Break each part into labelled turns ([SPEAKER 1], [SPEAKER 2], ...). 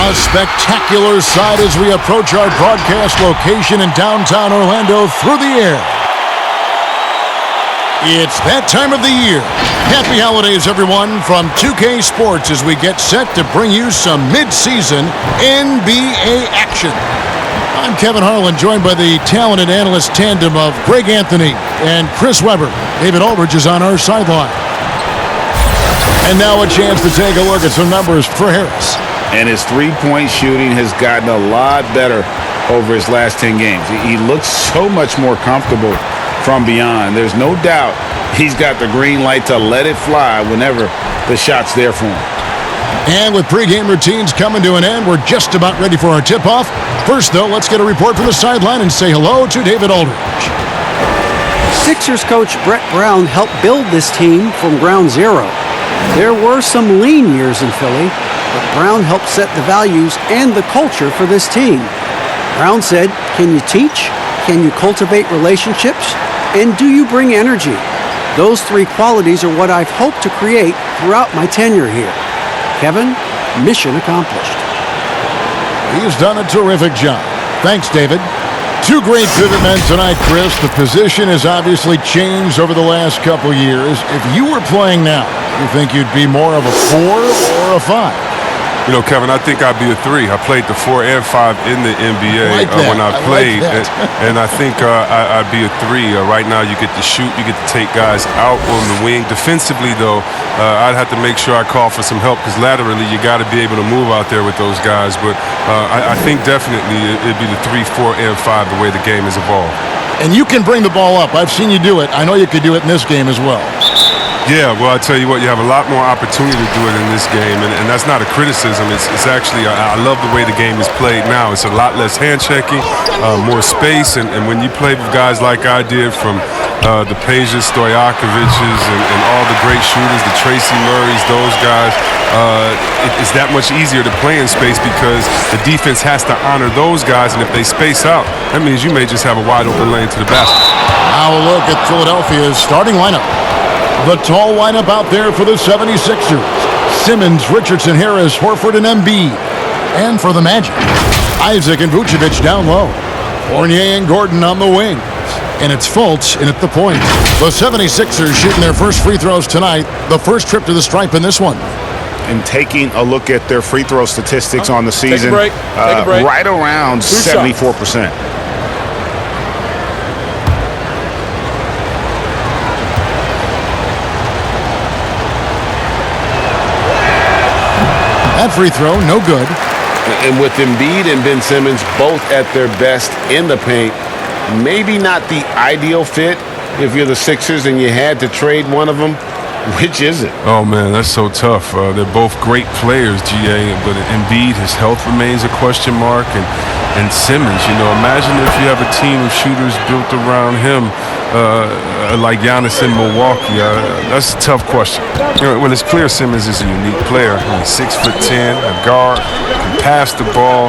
[SPEAKER 1] A spectacular sight as we approach our broadcast location in downtown Orlando through the air. It's that time of the year. Happy holidays, everyone, from 2K Sports as we get set to bring you some mid-season NBA action. I'm Kevin Harlan, joined by the talented analyst tandem of Greg Anthony and Chris Webber. David Aldridge is on our sideline. And now a chance to take a look at some numbers for Harris.
[SPEAKER 2] And his three-point shooting has gotten a lot better over his last 10 games. He looks so much more comfortable from beyond. There's no doubt he's got the green light to let it fly whenever the shot's there for him.
[SPEAKER 1] And with pregame routines coming to an end, we're just about ready for our tip-off. First, though, let's get a report from the sideline and say hello to David Aldridge.
[SPEAKER 3] Sixers coach Brett Brown helped build this team from ground zero. There were some lean years in Philly, but Brown helped set the values and the culture for this team. Brown said, "Can you teach? Can you cultivate relationships? And do you bring energy? Those three qualities are what I've hoped to create throughout my tenure here." Kevin, mission accomplished.
[SPEAKER 1] He's done a terrific job. Thanks, David. Two great pivot men tonight, Chris. The position has obviously changed over the last couple years. If you were playing now, you think you'd be more of a 4 or a 5?
[SPEAKER 4] You know, Kevin, I think I'd be a 3. I played the 4 and 5 in the NBA when I played, and I think I'd be a 3. Right now, you get to shoot, you get to take guys out on the wing. Defensively, though, I'd have to make sure I call for some help because laterally, you got to be able to move out there with those guys. But I think definitely it'd be the 3, 4, and 5 the way the game has evolved.
[SPEAKER 1] And you can bring the ball up. I've seen you do it. I know you could do it in this game as well.
[SPEAKER 4] Yeah, well, I tell you what, you have a lot more opportunity to do it in this game, and that's not a criticism. It's actually, I love the way the game is played now. It's a lot less hand-checking, more space, and when you play with guys like I did from the Pejas, Stojakovic's, and all the great shooters, the Tracy Murrays, those guys, it's that much easier to play in space because the defense has to honor those guys, and if they space out, that means you may just have a wide-open lane to the basket.
[SPEAKER 1] Now a look at Philadelphia's starting lineup. The tall lineup out there for the 76ers. Simmons, Richardson, Harris, Horford, and Embiid. And for the Magic, Isaac and Vucevic down low. Fournier and Gordon on the wing. And it's Fultz in at the point. The 76ers shooting their first free throws tonight. The first trip to the stripe in this one.
[SPEAKER 2] And taking a look at their free throw statistics on the season,
[SPEAKER 5] Take a break.
[SPEAKER 2] right around 74%.
[SPEAKER 1] That free throw, no good.
[SPEAKER 6] And with Embiid and Ben Simmons both at their best in the paint, maybe not the ideal fit if you're the Sixers and you had to trade one of them. Which is it?
[SPEAKER 4] Oh, man, that's so tough. They're both great players, GA, but Embiid, his health remains a question mark, and Simmons, imagine if you have a team of shooters built around him like Giannis in Milwaukee. That's a tough question. Well, it's clear Simmons is a unique player. He's 6'10", a guard, can pass the ball,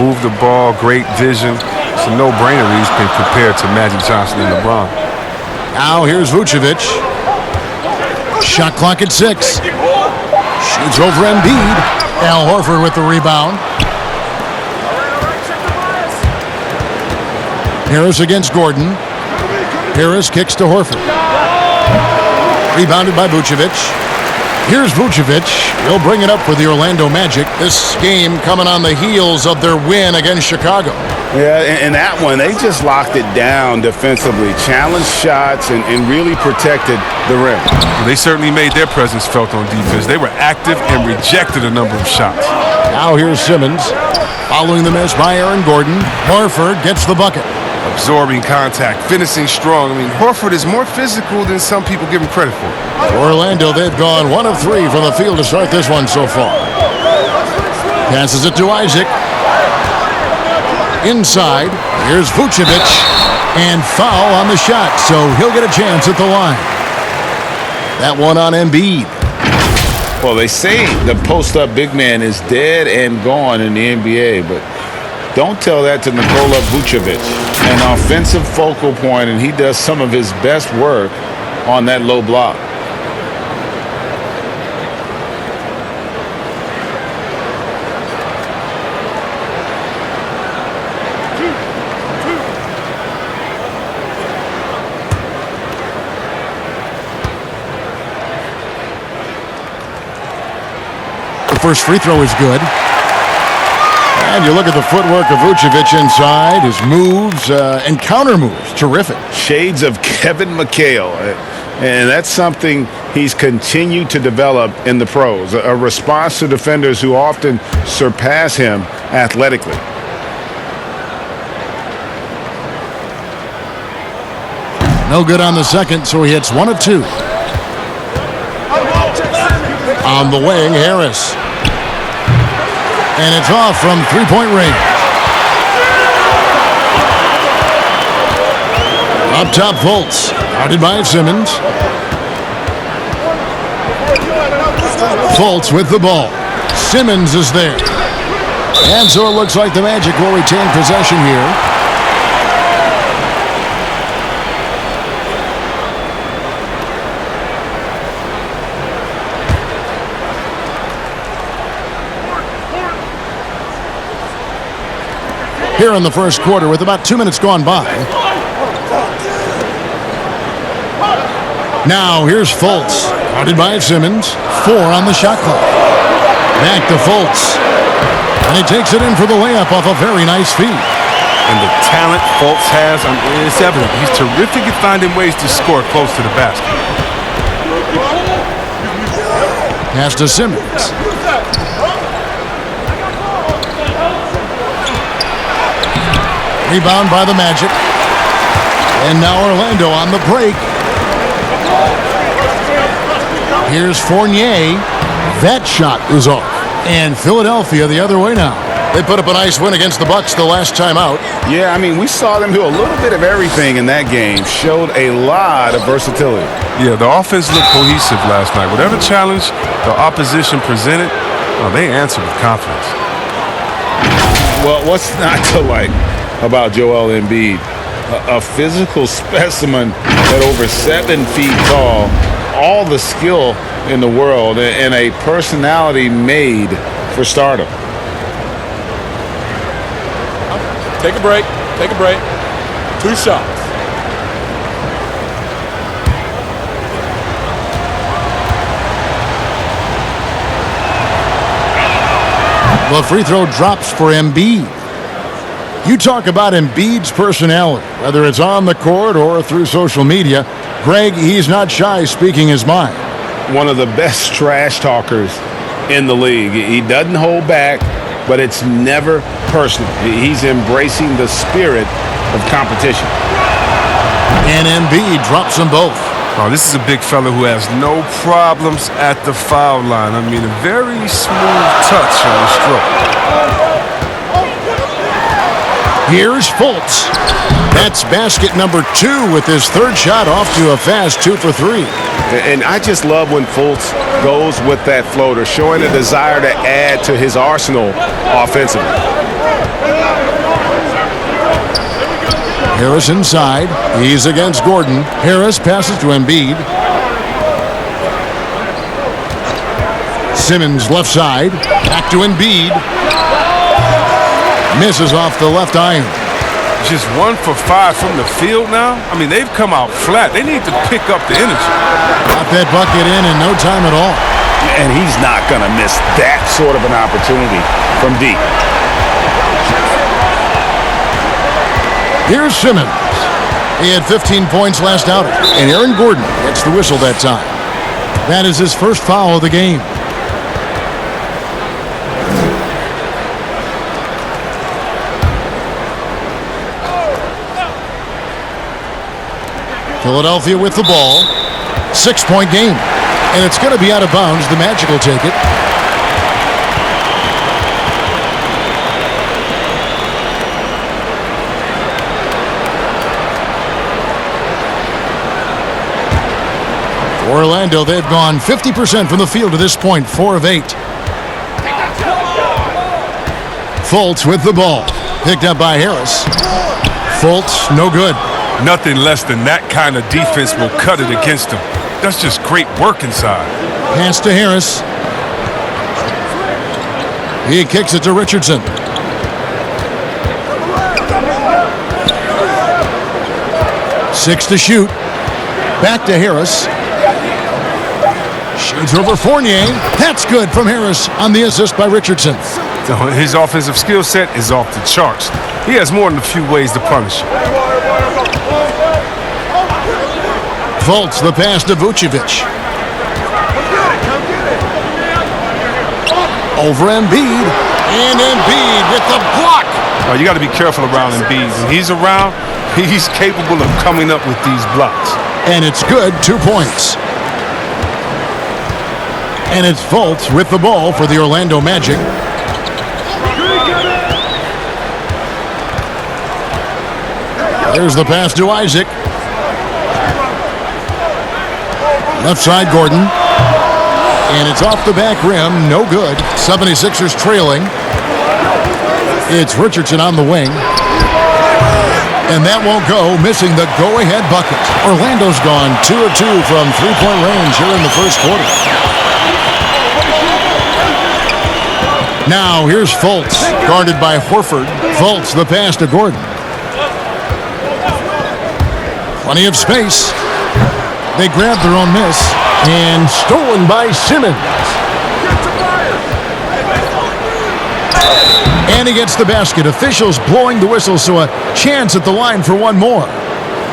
[SPEAKER 4] move the ball, great vision. It's a no-brainer he's been compared to Magic Johnson and LeBron.
[SPEAKER 1] Now here's Vucevic. Shot clock at 6. Shoots over Embiid. Al Horford with the rebound. Harris against Gordon. Harris kicks to Horford. Rebounded by Vucevic. Here's Vucevic. He'll bring it up for the Orlando Magic. This game coming on the heels of their win against Chicago.
[SPEAKER 2] Yeah, and that one, they just locked it down defensively, challenged shots, and really protected the rim.
[SPEAKER 4] Well, they certainly made their presence felt on defense. They were active and rejected a number of shots.
[SPEAKER 1] Now here's Simmons. Following the miss by Aaron Gordon, Horford gets the bucket.
[SPEAKER 4] Absorbing contact, finishing strong. Horford is more physical than some people give him credit for.
[SPEAKER 1] For Orlando, they've gone 1 of 3 from the field to start this one so far. Passes it to Isaac. Inside, here's Vucevic, and foul on the shot, so he'll get a chance at the line. That one on Embiid.
[SPEAKER 2] Well, they say the post-up big man is dead and gone in the NBA, but don't tell that to Nikola Vucevic. An offensive focal point, and he does some of his best work on that low block.
[SPEAKER 1] first free throw is good. And you look at the footwork of Vucevic inside, his moves and counter moves, terrific.
[SPEAKER 2] Shades of Kevin McHale. And that's something he's continued to develop in the pros, a response to defenders who often surpass him athletically.
[SPEAKER 1] No good on the second, so he hits 1 of 2. On the wing, Harris. And it's off from three-point range. Up top, Fultz. Guarded by Simmons. Fultz with the ball. Simmons is there. And so it looks like the Magic will retain possession here. Here in the first quarter with about 2 minutes gone by. Now here's Fultz. Guarded by Simmons. 4 on the shot clock. Back to Fultz. And he takes it in for the layup off a very nice feed.
[SPEAKER 4] And the talent Fultz has, it's evident. He's terrific at finding ways to score close to the basket.
[SPEAKER 1] Pass to Simmons. Rebound by the Magic. And now Orlando on the break. Here's Fournier. That shot is off. And Philadelphia the other way now. They put up a nice win against the Bucks the last time out.
[SPEAKER 2] Yeah, I mean, we saw them do a little bit of everything in that game. Showed a lot of versatility.
[SPEAKER 4] Yeah, the offense looked cohesive last night. Whatever challenge the opposition presented, they answered with confidence.
[SPEAKER 2] Well, what's not to like about Joel Embiid? A physical specimen at over 7 feet tall, all the skill in the world, and a personality made for stardom.
[SPEAKER 5] Take a break. Take a break. 2 shots.
[SPEAKER 1] The free throw drops for Embiid. You talk about Embiid's personality, whether it's on the court or through social media. Greg, he's not shy speaking his mind.
[SPEAKER 2] One of the best trash talkers in the league. He doesn't hold back, but it's never personal. He's embracing the spirit of competition.
[SPEAKER 1] And Embiid drops them both.
[SPEAKER 4] Oh, this is a big fella who has no problems at the foul line. I mean, a very smooth touch on the stroke.
[SPEAKER 1] Here's Fultz. That's basket number 2 with his 3rd shot off to a fast 2 for 3.
[SPEAKER 6] And I just love when Fultz goes with that floater, showing a desire to add to his arsenal offensively.
[SPEAKER 1] Harris inside. He's against Gordon. Harris passes to Embiid. Simmons left side. Back to Embiid. Misses off the left iron.
[SPEAKER 4] Just 1 for 5 from the field now. I mean, they've come out flat. They need to pick up the energy.
[SPEAKER 1] Got that bucket in no time at all.
[SPEAKER 2] And he's not going to miss that sort of an opportunity from deep.
[SPEAKER 1] Here's Simmons. He had 15 points last outing, and Aaron Gordon gets the whistle that time. That is his first foul of the game. Philadelphia with the ball. 6-point game. And it's going to be out of bounds. The Magic will take it. Orlando, they've gone 50% from the field to this point, 4 of 8. Fultz with the ball. Picked up by Harris. Fultz, no good.
[SPEAKER 4] Nothing less than that kind of defense will cut it against them. That's just great work inside.
[SPEAKER 1] Pass to Harris. He kicks it to Richardson. Six to shoot. Back to Harris. It's over Fournier. That's good from Harris on the assist by Richardson.
[SPEAKER 4] So his offensive skill set is off the charts. He has more than a few ways to punish.
[SPEAKER 1] Fultz, the pass to Vucevic. Over Embiid. And Embiid with the block.
[SPEAKER 4] Oh, you got to be careful around Embiid. When he's around, he's capable of coming up with these blocks.
[SPEAKER 1] And it's good, 2 points. And it's Fultz with the ball for the Orlando Magic. There's the pass to Isaac. Left side, Gordon. And it's off the back rim. No good. 76ers trailing. It's Richardson on the wing. And that won't go, missing the go-ahead bucket. Orlando's gone 2 of 2 from three-point range here in the first quarter. Now here's Fultz, guarded by Horford. Fultz, the pass to Gordon. Plenty of space. They grab their own miss. And stolen by Simmons. And he gets the basket. Officials blowing the whistle, so a chance at the line for one more.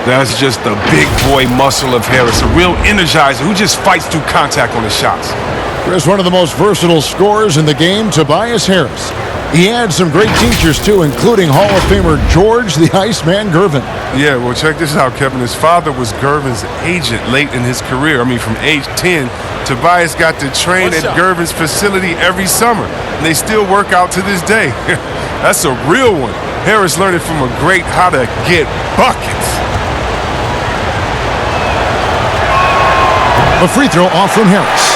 [SPEAKER 4] That's just the big boy muscle of Harris, a real energizer who just fights through contact on his shots.
[SPEAKER 1] Chris, one of the most versatile scorers in the game, Tobias Harris. He had some great teachers, too, including Hall of Famer George the Iceman Gervin.
[SPEAKER 4] Yeah, well, check this out, Kevin. His father was Gervin's agent late in his career. I mean, from age 10, Tobias got to train at Gervin's facility every summer, and they still work out to this day. That's a real one. Harris learned it from a great how to get buckets.
[SPEAKER 1] A free throw off from Harris.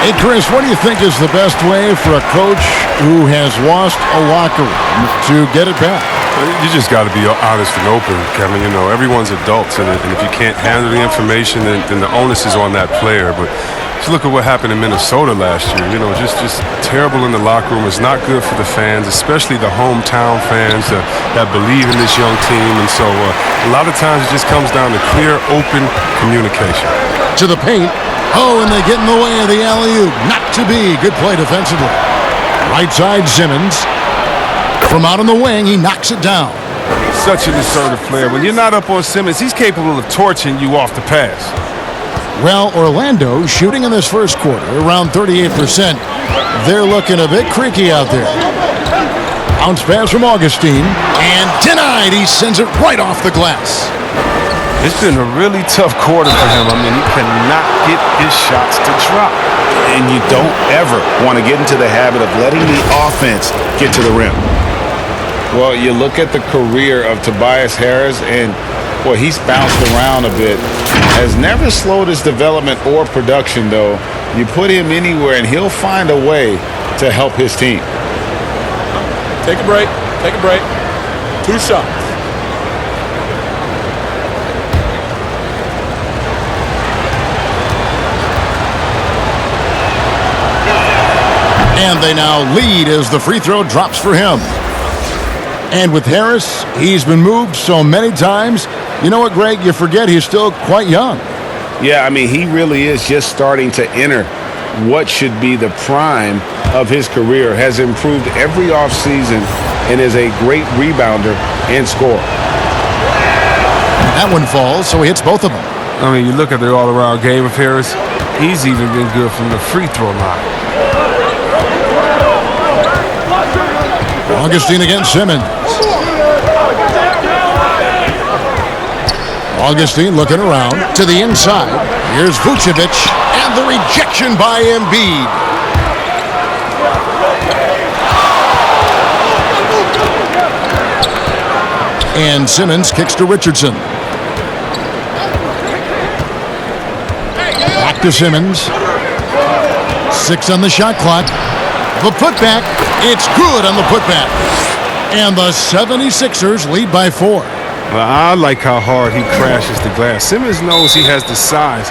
[SPEAKER 1] Hey, Chris, what do you think is the best way for a coach who has lost a locker room to get it back?
[SPEAKER 4] You just got to be honest and open, Kevin. You know, everyone's adults, and if you can't handle the information, then the onus is on that player. But just look at what happened in Minnesota last year. You know, just terrible in the locker room. It's not good for the fans, especially the hometown fans that believe in this young team. And so a lot of times it just comes down to clear, open communication.
[SPEAKER 1] To the paint. Oh, and they get in the way of the alley-oop. Not to be. Good play defensively. Right side, Simmons. From out on the wing, he knocks it down.
[SPEAKER 4] Such an assertive player. When you're not up on Simmons, he's capable of torching you off the pass.
[SPEAKER 1] Well, Orlando shooting in this first quarter around 38%. They're looking a bit creaky out there. Bounce pass from Augustine. And denied. He sends it right off the glass.
[SPEAKER 4] It's been a really tough quarter for him. I mean, he cannot get his shots to drop.
[SPEAKER 6] And you don't ever want to get into the habit of letting the offense get to the rim.
[SPEAKER 2] Well, you look at the career of Tobias Harris, and, well, he's bounced around a bit. Has never slowed his development or production, though. You put him anywhere, and he'll find a way to help his team.
[SPEAKER 5] Take a break. Take a break. 2 shots.
[SPEAKER 1] And they now lead as the free throw drops for him. And with Harris, he's been moved so many times. You know what, Greg? You forget he's still quite young.
[SPEAKER 6] Yeah, I mean, he really is just starting to enter what should be the prime of his career. Has improved every offseason and is a great rebounder and scorer.
[SPEAKER 1] That one falls, so he hits both of them.
[SPEAKER 4] I mean, you look at the all-around game of Harris, he's even been good from the free throw line.
[SPEAKER 1] Augustine against Simmons. Augustine looking around to the inside. Here's Vucevic, and the rejection by Embiid. And Simmons kicks to Richardson. Back to Simmons. 6 on the shot clock. The putback, it's good on the putback. And the 76ers lead by 4.
[SPEAKER 4] Well, I like how hard he crashes the glass. Simmons knows he has the size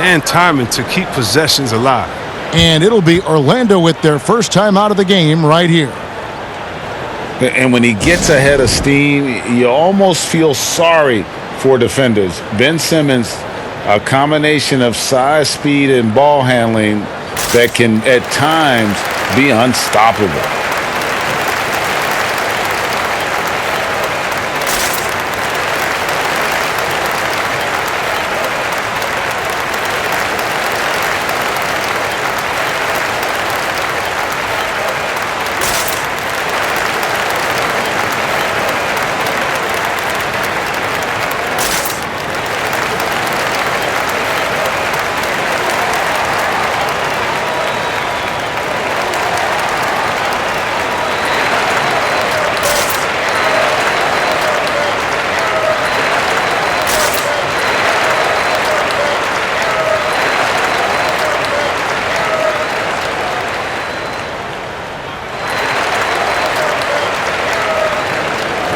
[SPEAKER 4] and timing to keep possessions alive.
[SPEAKER 1] And it'll be Orlando with their first time out of the game right here.
[SPEAKER 2] And when he gets ahead of steam, you almost feel sorry for defenders. Ben Simmons A combination of size, speed, and ball handling that can, at times, be unstoppable.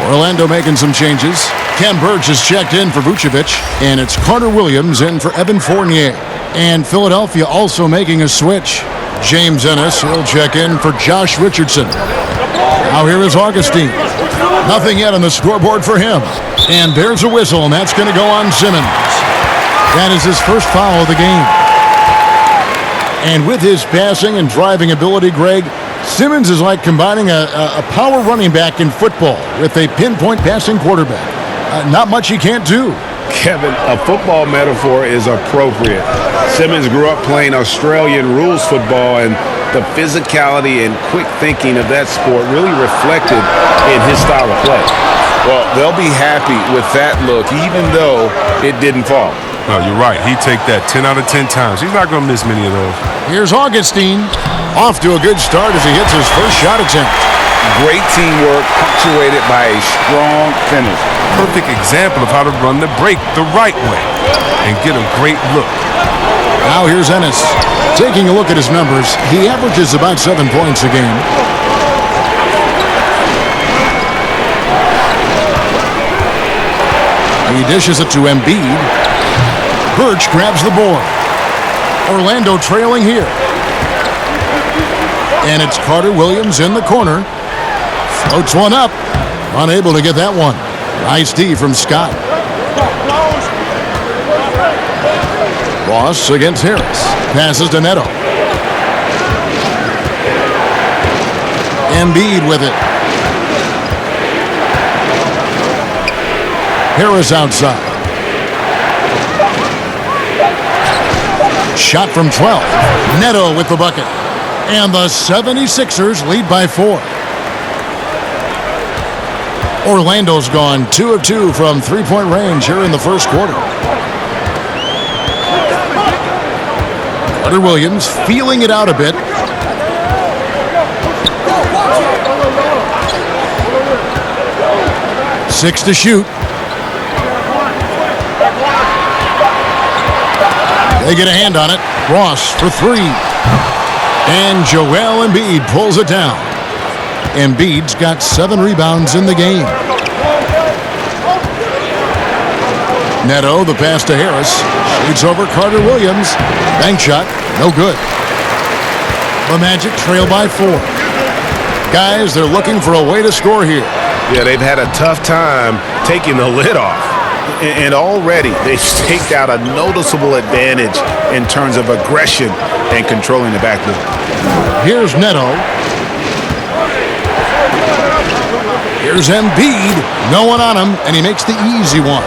[SPEAKER 1] Orlando making some changes. Ken Burge is checked in for Vucevic, and it's Carter Williams in for Evan Fournier. And Philadelphia also making a switch. James Ennis will check in for Josh Richardson. Now here is Augustine. Nothing yet on the scoreboard for him. And there's a whistle, and that's going to go on Simmons. That is his first foul of the game. And with his passing and driving ability, Greg, Simmons is like combining a power running back in football with a pinpoint passing quarterback. Not much he can't do.
[SPEAKER 6] Kevin, a football metaphor is appropriate. Simmons grew up playing Australian rules football, and the physicality and quick thinking of that sport really reflected in his style of play.
[SPEAKER 2] Well, they'll be happy with that look, even though it didn't fall.
[SPEAKER 4] No, you're right. He'd take that 10 out of 10 times. He's not going to miss many of those.
[SPEAKER 1] Here's Augustine. Off to a good start as he hits his first shot attempt.
[SPEAKER 2] Great teamwork punctuated by a strong finish.
[SPEAKER 4] Perfect example of how to run the break the right way and get a great look.
[SPEAKER 1] Now here's Ennis. Taking a look at his numbers, he averages about 7 points a game. He dishes it to Embiid. Birch grabs the board. Orlando trailing here. And it's Carter Williams in the corner. Floats one up. Unable to get that one. Nice D from Scott. Ross against Harris. Passes to Neto. Embiid with it. Harris outside. Shot from 12. Neto with the bucket. And the 76ers lead by 4. Orlando's gone 2 of 2 from three-point range here in the first quarter. Carter Williams feeling it out a bit. Six to shoot. They get a hand on it. Ross for 3. And Joel Embiid pulls it down. Embiid's got 7 rebounds in the game. Neto, the pass to Harris. Shoots over Carter Williams. Bank shot, no good. The Magic trail by 4. Guys, they're looking for a way to score here.
[SPEAKER 6] Yeah, they've had a tough time taking the lid off. And already they've staked out a noticeable advantage in terms of aggression and controlling the backcourt.
[SPEAKER 1] Here's Neto. Here's Embiid. No one on him, and he makes the easy one.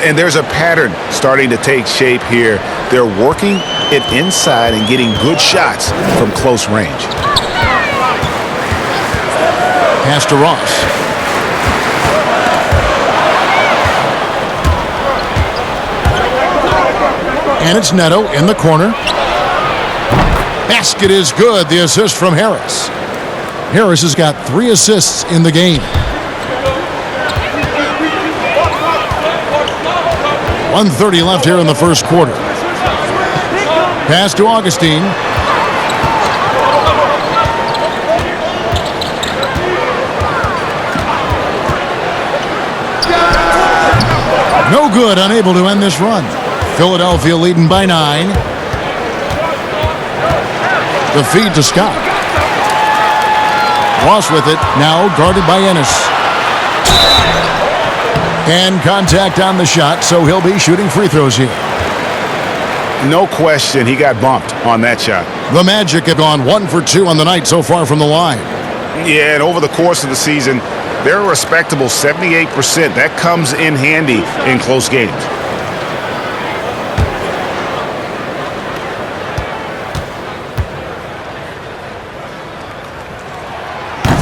[SPEAKER 6] And there's a pattern starting to take shape here. They're working it inside and getting good shots from close range.
[SPEAKER 1] Pass to Ross. And it's Neto in the corner. Basket is good. The assist from Harris. Harris has got 3 assists in the game. 1:30 left here in the first quarter. Pass to Augustine. No good, unable to end this run. Philadelphia leading by 9. The feed to Scott. Ross with it, now guarded by Ennis. And contact on the shot, so he'll be shooting free throws here.
[SPEAKER 6] No question, he got bumped on that shot.
[SPEAKER 1] The Magic have gone 1 for 2 on the night so far from the line.
[SPEAKER 6] Yeah, and over the course of the season, they're a respectable 78%. That comes in handy in close games.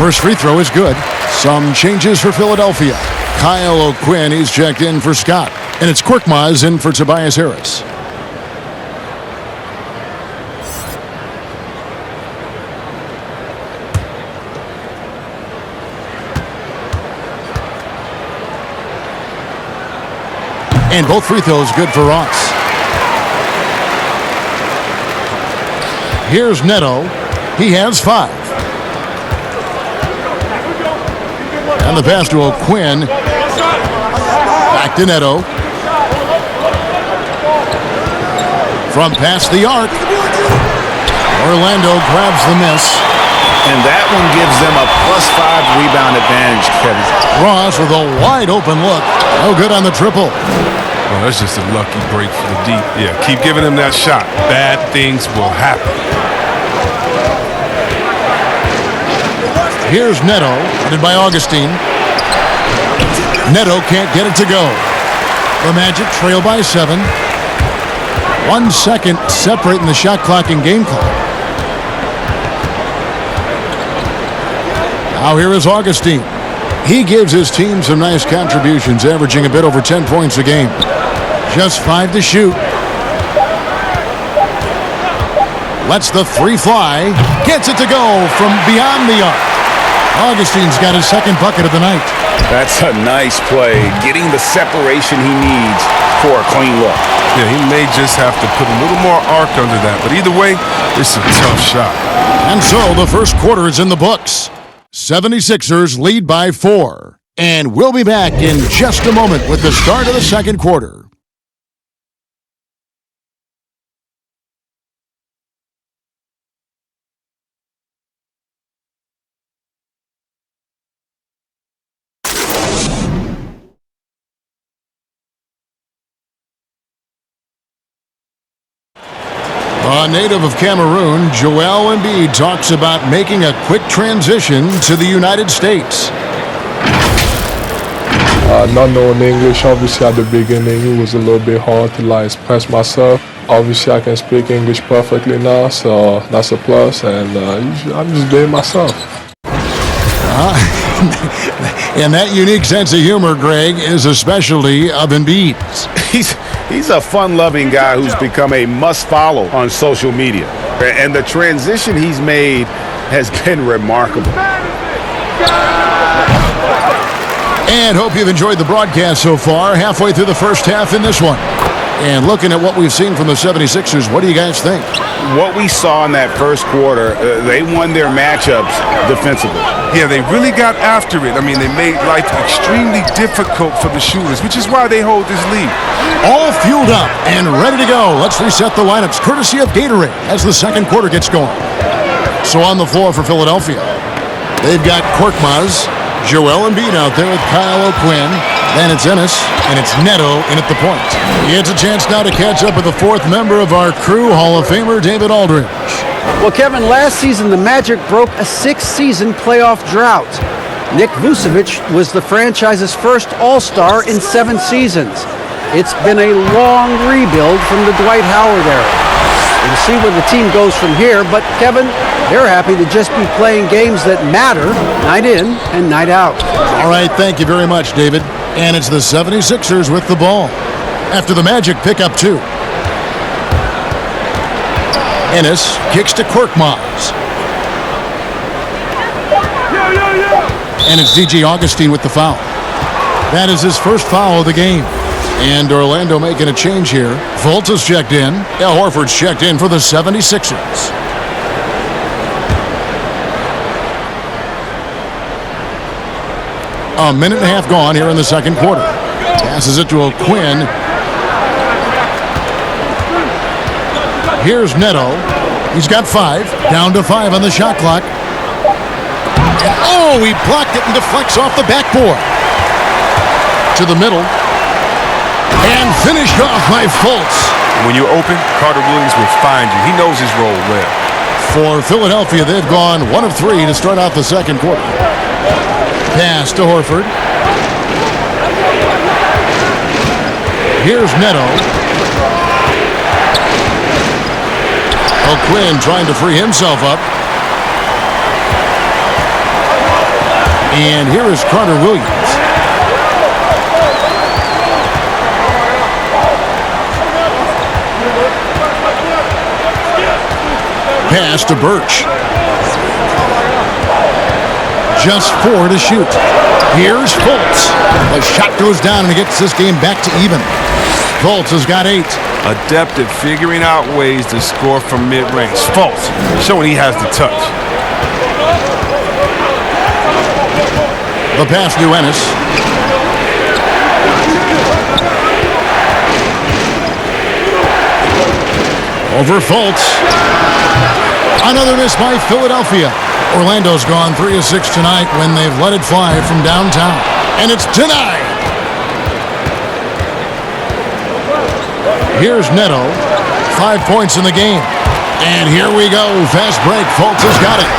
[SPEAKER 1] First free throw is good. Some changes for Philadelphia. Kyle O'Quinn, he's checked in for Scott. And it's Korkmaz in for Tobias Harris. And both free throws good for Ross. Here's Neto. He has 5. And the pass to O'Quinn. Back to Neto. From past the arc. Orlando grabs the miss.
[SPEAKER 6] And that one gives them a +5 rebound advantage, Kevin.
[SPEAKER 1] Ross with a wide open look. No good on the triple.
[SPEAKER 4] Oh, that's just a lucky break for the deep. Yeah, keep giving him that shot. Bad things will happen.
[SPEAKER 1] Here's Neto, headed by Augustine. Neto can't get it to go. The Magic trail by 7. 1 second separating the shot clock and game clock. Now here is Augustine. He gives his team some nice contributions, averaging a bit over 10 points a game. Just 5 to shoot. Lets the 3 fly. Gets it to go from beyond the arc. Augustine's got his second bucket of the night.
[SPEAKER 6] That's a nice play, getting the separation he needs for a clean look.
[SPEAKER 4] Yeah, he may just have to put a little more arc under that. But either way, it's a tough shot.
[SPEAKER 1] And so the first quarter is in the books. 76ers lead by 4. And we'll be back in just a moment with the start of the second quarter. A native of Cameroon, Joel Embiid talks about making a quick transition to the United States.
[SPEAKER 7] Not knowing English, obviously at the beginning it was a little bit hard to express myself. Obviously I can speak English perfectly now, so that's a plus, and I'm just being myself.
[SPEAKER 1] And that unique sense of humor, Greg, is a specialty of Embiid's.
[SPEAKER 6] He's a fun-loving guy who's become a must-follow on social media. And the transition he's made has been remarkable.
[SPEAKER 1] And hope you've enjoyed the broadcast so far. Halfway through the first half in this one. And looking at what we've seen from the 76ers, what do you guys think?
[SPEAKER 6] What we saw in that first quarter, they won their matchups defensively.
[SPEAKER 4] Yeah, they really got after it. I mean, they made life extremely difficult for the shooters, which is why they hold this lead.
[SPEAKER 1] All fueled up and ready to go. Let's reset the lineups, courtesy of Gatorade, as the second quarter gets going. So on the floor for Philadelphia, they've got Korkmaz, Joel Embiid out there with Kyle O'Quinn. Then it's Ennis, and it's Neto in at the point. It's a chance now to catch up with the fourth member of our crew, Hall of Famer David Aldridge.
[SPEAKER 3] Well, Kevin, last season the Magic broke a 6-season playoff drought. Nick Vucevic was the franchise's first All-Star in 7 seasons. It's been a long rebuild from the Dwight Howard era. We'll see where the team goes from here, but Kevin, they're happy to just be playing games that matter night in and night out.
[SPEAKER 1] All right, thank you very much, David. And it's the 76ers with the ball. After the Magic pick up 2. Ennis kicks to Korkmaz. And it's DJ Augustine with the foul. That is his first foul of the game. And Orlando making a change here. Fultz is checked in. Al Horford's checked in for the 76ers. A minute and a half gone here in the second quarter. Passes it to O'Quinn. Here's Neto. He's got 5. Down to 5 on the shot clock. Oh, he blocked it and deflects off the backboard. To the middle. And finished off by Fultz.
[SPEAKER 4] When you're open, Carter Williams will find you. He knows his role well.
[SPEAKER 1] For Philadelphia, they've gone 1 of 3 to start out the second quarter. Pass to Horford. Here's Neto. O'Quinn trying to free himself up. And here is Carter Williams. Pass to Birch. Just 4 to shoot. Here's Fultz. The shot goes down and it gets this game back to even. Fultz has got 8.
[SPEAKER 4] Adept at figuring out ways to score from mid-range. Fultz showing he has the touch.
[SPEAKER 1] The pass to Ennis. Over Fultz. Another miss by Philadelphia. Orlando's gone 3 of 6 tonight when they've let it fly from downtown. And it's denied. Here's Neto. 5 points in the game. And here we go. Fast break. Fultz has got it.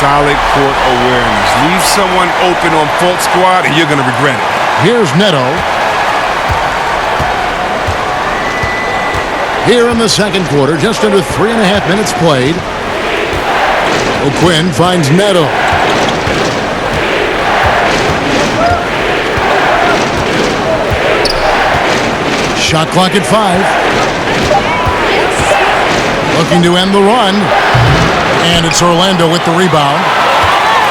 [SPEAKER 4] Solid court awareness. Leave someone open on Fultz squad and you're going to regret it.
[SPEAKER 1] Here's Neto. Here in the second quarter, just under 3.5 minutes played. O'Quinn finds Neto. Shot clock at 5. Looking to end the run. And it's Orlando with the rebound.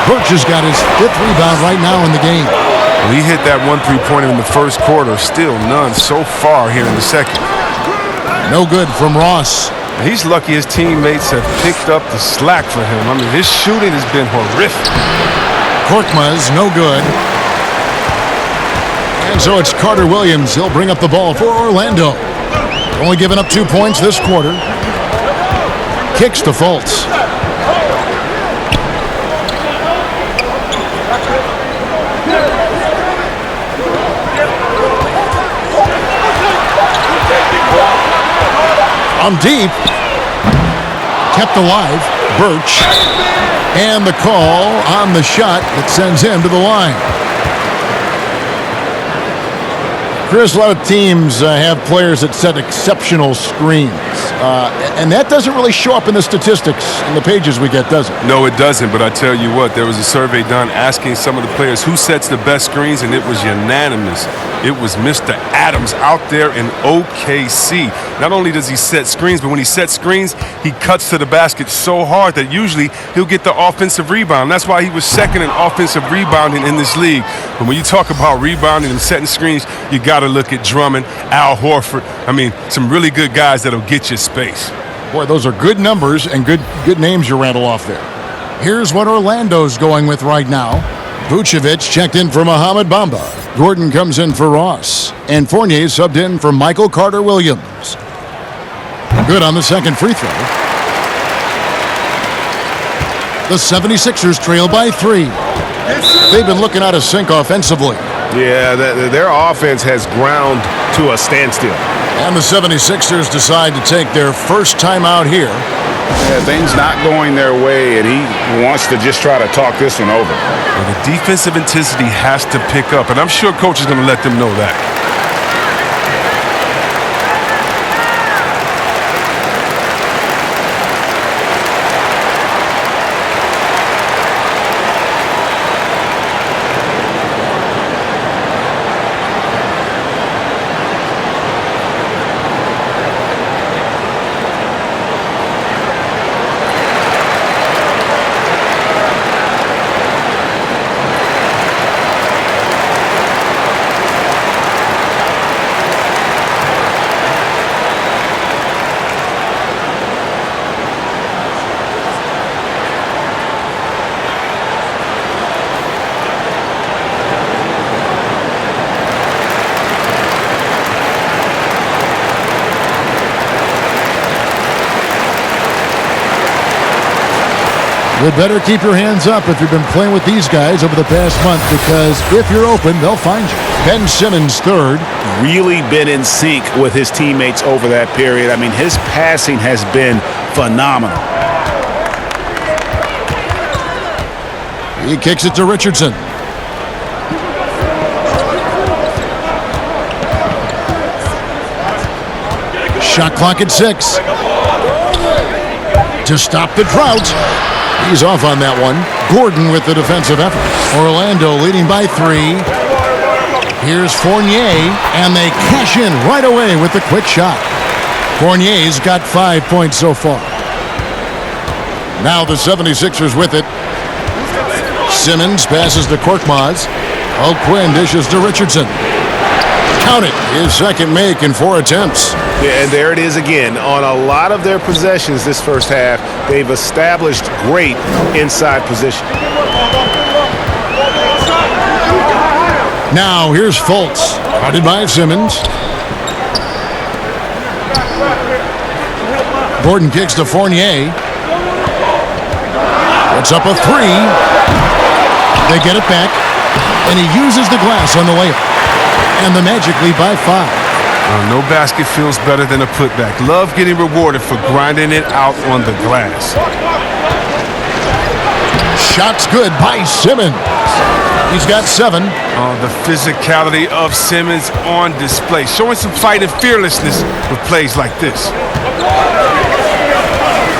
[SPEAKER 1] Birch has got his 5th rebound right now in the game.
[SPEAKER 4] Well, he hit that 1 3-pointer in the first quarter. Still none so far here in the second.
[SPEAKER 1] No good from Ross.
[SPEAKER 4] He's lucky his teammates have picked up the slack for him. I mean, his shooting has been horrific.
[SPEAKER 1] Korkmaz, no good. And so it's Carter Williams. He'll bring up the ball for Orlando. Only giving up 2 points this quarter. Kicks to Fultz. On deep. Kept alive. Birch. And the call on the shot that sends him to the line. Chris, a lot of teams have players that set exceptional screens. And that doesn't really show up in the statistics in the pages we get, does it?
[SPEAKER 4] No, it doesn't. But I tell you what, there was a survey done asking some of the players who sets the best screens, and it was unanimous. It was Mr. Adams out there in OKC. Not only does he set screens, but when he sets screens, he cuts to the basket so hard that usually he'll get the offensive rebound. That's why he was second in offensive rebounding in this league. But when you talk about rebounding and setting screens, you got to look at Drummond, Al Horford. I mean, some really good guys that'll get you space.
[SPEAKER 1] Boy, those are good numbers and good names you rattle off there. Here's what Orlando's going with right now. Vucevic checked in for Mohamed Bamba. Gordon comes in for Ross. And Fournier subbed in for Michael Carter Williams. Good on the second free throw. The 76ers trail by 3. They've been looking out of sync offensively.
[SPEAKER 6] Yeah, their offense has ground to a standstill.
[SPEAKER 1] And the 76ers decide to take their first time out here.
[SPEAKER 6] Yeah, things not going their way, and he wants to just try to talk this one over.
[SPEAKER 4] Well, the defensive intensity has to pick up, and I'm sure coach is going to let them know that.
[SPEAKER 1] You'd better keep your hands up if you've been playing with these guys over the past month, because if you're open, they'll find you. Ben Simmons, third.
[SPEAKER 6] Really been in sync with his teammates over that period. I mean, his passing has been phenomenal.
[SPEAKER 1] He kicks it to Richardson. Shot clock at 6. To stop the drought. He's off on that one. Gordon with the defensive effort. Orlando leading by 3. Here's Fournier, and they cash in right away with the quick shot. Fournier's got 5 points so far. Now the 76ers with it. Simmons passes to Korkmaz. O'Quinn dishes to Richardson. Count it. His second make in 4 attempts.
[SPEAKER 6] Yeah, and there it is again. On a lot of their possessions this first half, they've established great inside position.
[SPEAKER 1] Now here's Fultz. Guarded by Simmons. Gordon kicks to Fournier. Puts up a 3. They get it back, and he uses the glass on the layup. And the Magic lead by 5.
[SPEAKER 4] No basket feels better than a putback. Love getting rewarded for grinding it out on the glass.
[SPEAKER 1] Shots good by Simmons. He's got 7.
[SPEAKER 4] The physicality of Simmons on display, showing some fight and fearlessness with plays like this.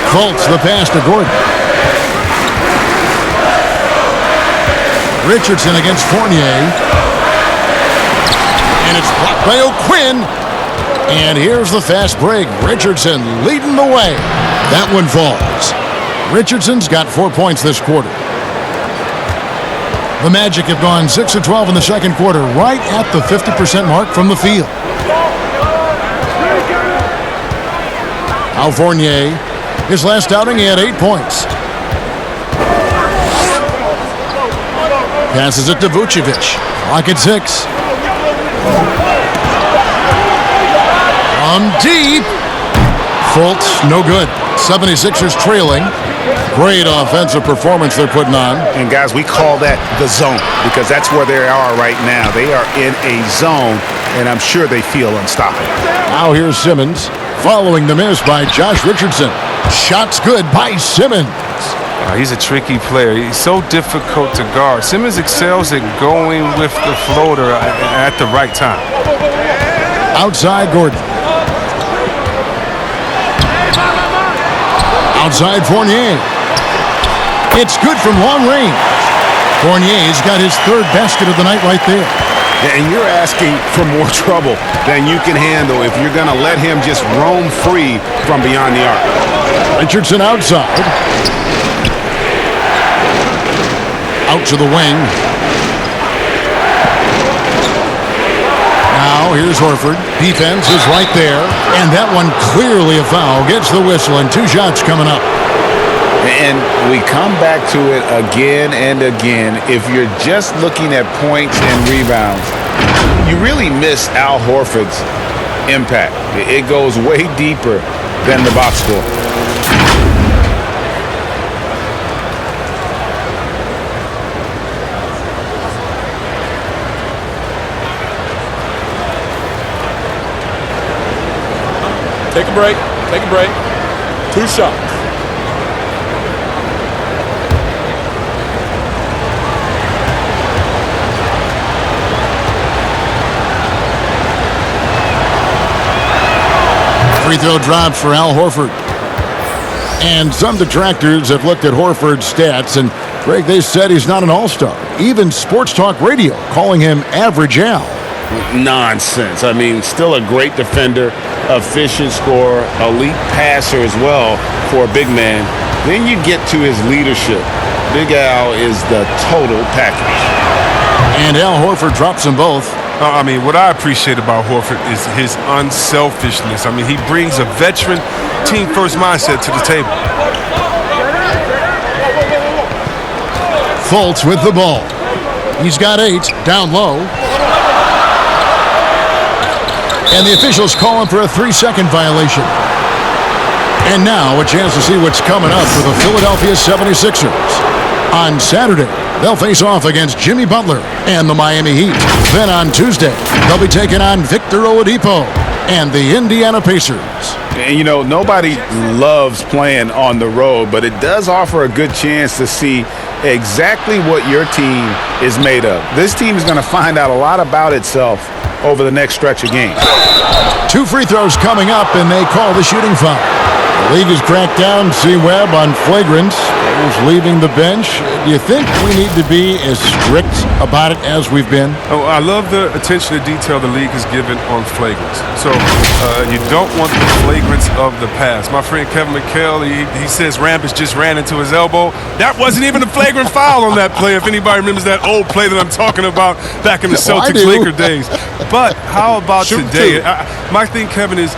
[SPEAKER 1] Fultz the pass to Gordon. Richardson against Fournier. And it's blocked by O'Quinn. And here's the fast break. Richardson leading the way. That one falls. Richardson's got 4 points this quarter. The Magic have gone 6 of 12 in the second quarter, right at the 50% mark from the field. Al Fournier, his last outing, he had 8 points. Passes it to Vucevic. Clock at 6. From deep. Fultz, no good. 76ers trailing. Great offensive performance they're putting on.
[SPEAKER 6] And guys, we call that the zone because that's where they are right now. They are in a zone, and I'm sure they feel unstoppable.
[SPEAKER 1] Now here's Simmons, following the miss by Josh Richardson. Shots good by Simmons.
[SPEAKER 4] He's a tricky player. He's so difficult to guard. Simmons excels at going with the floater at the right time.
[SPEAKER 1] Outside Gordon. Outside Fournier. It's good from long range. Fournier's got his 3rd basket of the night right there.
[SPEAKER 6] And you're asking for more trouble than you can handle if you're going to let him just roam free from beyond the arc.
[SPEAKER 1] Richardson outside. Out to the wing. Now here's Horford. Defense is right there. And that one clearly a foul. Gets the whistle and 2 shots coming up.
[SPEAKER 2] And we come back to it again and again. If you're just looking at points and rebounds, you really miss Al Horford's impact. It goes way deeper than the box score.
[SPEAKER 5] Take a break. Take a break. 2 shots.
[SPEAKER 1] Free throw drops for Al Horford. And some detractors have looked at Horford's stats, and Greg, they said he's not an all-star. Even Sports Talk Radio calling him Average Al.
[SPEAKER 6] Nonsense. I mean, still a great defender, efficient scorer, elite passer as well for a big man. Then you get to his leadership. Big Al is the total package.
[SPEAKER 1] And Al Horford drops them both.
[SPEAKER 4] I mean, what I appreciate about Horford is his unselfishness. I mean, he brings a veteran team-first mindset to the table.
[SPEAKER 1] Fultz with the ball. He's got 8, down low. And the officials call him for a 3-second violation. And now a chance to see what's coming up for the Philadelphia 76ers. On Saturday, they'll face off against Jimmy Butler and the Miami Heat. Then on Tuesday, they'll be taking on Victor Oladipo and the Indiana Pacers.
[SPEAKER 6] And, you know, nobody loves playing on the road, but it does offer a good chance to see exactly what your team is made of. This team is going to find out a lot about itself over the next stretch of games.
[SPEAKER 1] 2 free throws coming up, and they call the shooting foul. The league has cracked down C-Webb on flagrants. Players leaving the bench. Do you think we need to be as strict about it as we've been?
[SPEAKER 4] Oh, I love the attention to detail the league has given on flagrants. So you don't want the flagrants of the past. My friend Kevin McHale, he says Rambis just ran into his elbow. That wasn't even a flagrant foul on that play, if anybody remembers that old play that I'm talking about back in the Celtics-Laker days. But how about today? My thing, Kevin, is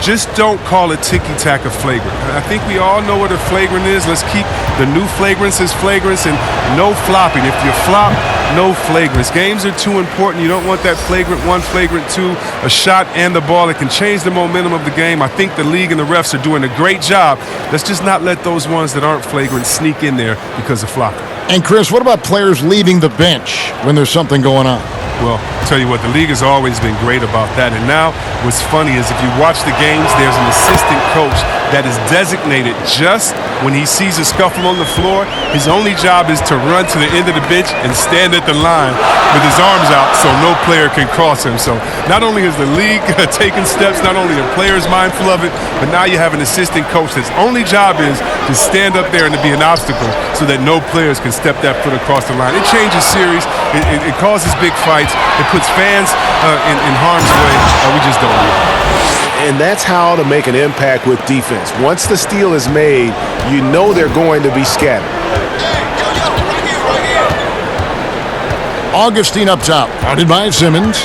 [SPEAKER 4] just don't call it ticky-tack a flagrant. I think we all know what a flagrant is. Let's keep the new flagrants as flagrants and no flopping. If you flop, no flagrants. Games are too important. You don't want that flagrant 1, flagrant 2, a shot and the ball. It can change the momentum of the game. I think the league and the refs are doing a great job. Let's just not let those ones that aren't flagrant sneak in there because of flopping.
[SPEAKER 1] And Chris, what about players leaving the bench when there's something going on?
[SPEAKER 4] Well, I'll tell you what, the league has always been great about that. And now what's funny is if you watch the games, there's an assistant coach that is designated just when he sees a scuffle on the floor. His only job is to run to the end of the bench and stand at the line with his arms out so no player can cross him. So not only is the league taking steps, not only are players mindful of it, but now you have an assistant coach that's only job is to stand up there and to be an obstacle so that no players can step that foot across the line. It changes series. It causes big fights. It puts fans in harm's way. We just don't do it.
[SPEAKER 6] And that's how to make an impact with defense. Once the steal is made, you know they're going to be scattered.
[SPEAKER 1] Augustine up top, guarded by Simmons.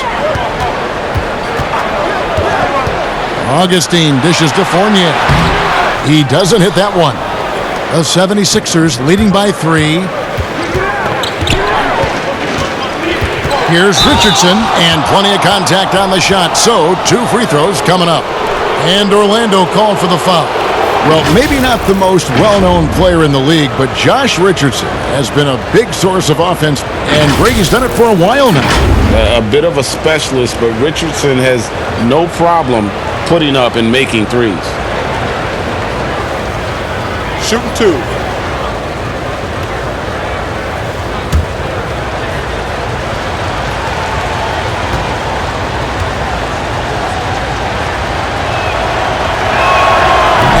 [SPEAKER 1] Augustine dishes to Fournier. He doesn't hit that one. The 76ers leading by 3. Here's Richardson, and plenty of contact on the shot, so 2 free throws coming up. And Orlando called for the foul. Well, maybe not the most well-known player in the league, but Josh Richardson has been a big source of offense, and Brady's done it for a while now.
[SPEAKER 6] A bit of a specialist, but Richardson has no problem putting up and making threes.
[SPEAKER 5] Shooting 2.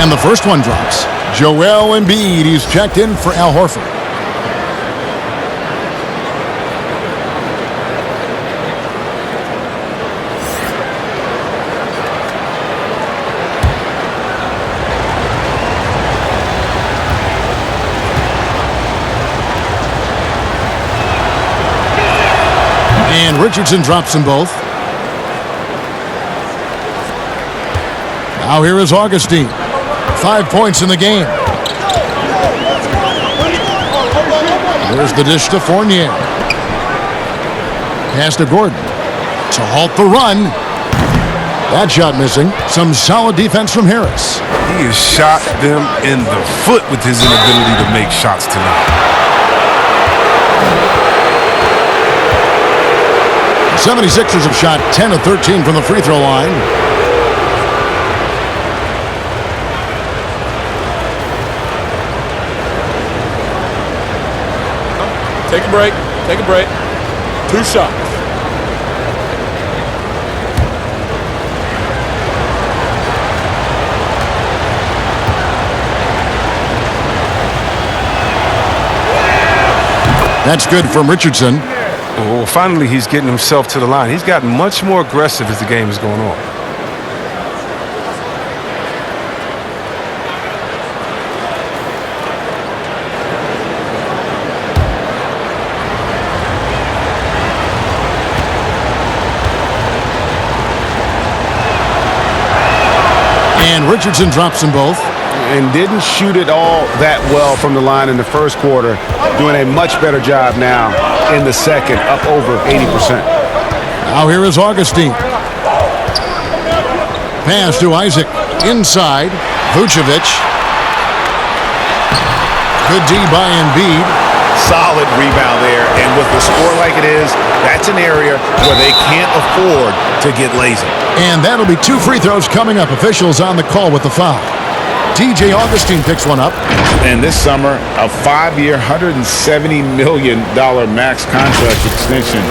[SPEAKER 1] And the first one drops. Joel Embiid, he's checked in for Al Horford. And Richardson drops them both. Now here is Augustine. 5 points in the game. There's the dish to Fournier. Pass to Gordon to halt the run. That shot missing. Some solid defense from Harris.
[SPEAKER 4] He has shot them in the foot with his inability to make shots tonight.
[SPEAKER 1] The 76ers have shot 10 of 13 from the free throw line.
[SPEAKER 5] Take a break. Take a break. 2 shots.
[SPEAKER 1] That's good from Richardson.
[SPEAKER 4] Well, finally, he's getting himself to the line. He's gotten much more aggressive as the game is going on.
[SPEAKER 1] And Richardson drops them both.
[SPEAKER 6] And didn't shoot it all that well from the line in the first quarter. Doing a much better job now in the second, up over 80%.
[SPEAKER 1] Now here is Augustine. Pass to Isaac. Inside. Vucevic. Good D by Embiid.
[SPEAKER 6] Solid rebound there, and with the score like it is, that's an area where they can't afford to get lazy.
[SPEAKER 1] And that'll be 2 free throws coming up. Officials on the call with the foul. TJ Augustine picks one up.
[SPEAKER 6] And this summer, a 5-year, $170 million max contract extension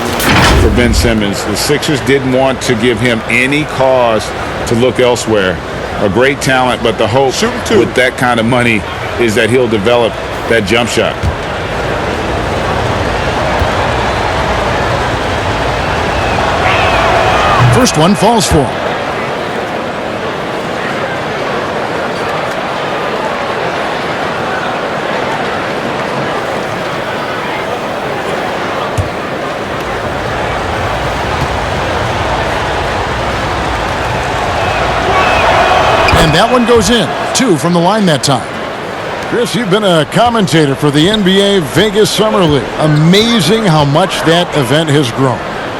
[SPEAKER 6] for Ben Simmons. The Sixers didn't want to give him any cause to look elsewhere. A great talent, but the hope with that kind of money is that he'll develop that jump shot.
[SPEAKER 1] First one falls for him. And that one goes in. 2 from the line that time. Chris, you've been a commentator for the NBA Vegas Summer League. Amazing how much that event has grown.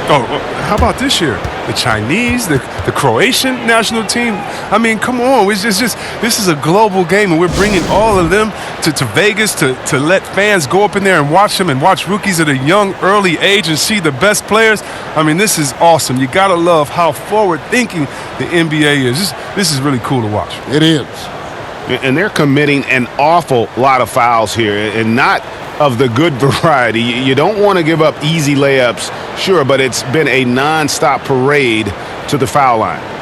[SPEAKER 4] Oh, how about this year? The Chinese, the Croatian national team. I mean, come on. It's just this is a global game, and we're bringing all of them to Vegas to let fans go up in there and watch them and watch rookies at a young, early age and see the best players. I mean, this is awesome. You got to love how forward-thinking the NBA is. This is really cool to watch.
[SPEAKER 1] It is.
[SPEAKER 6] And they're committing an awful lot of fouls here, and not of the good variety. You don't want to give up easy layups, sure, but it's been a non-stop parade to the foul line.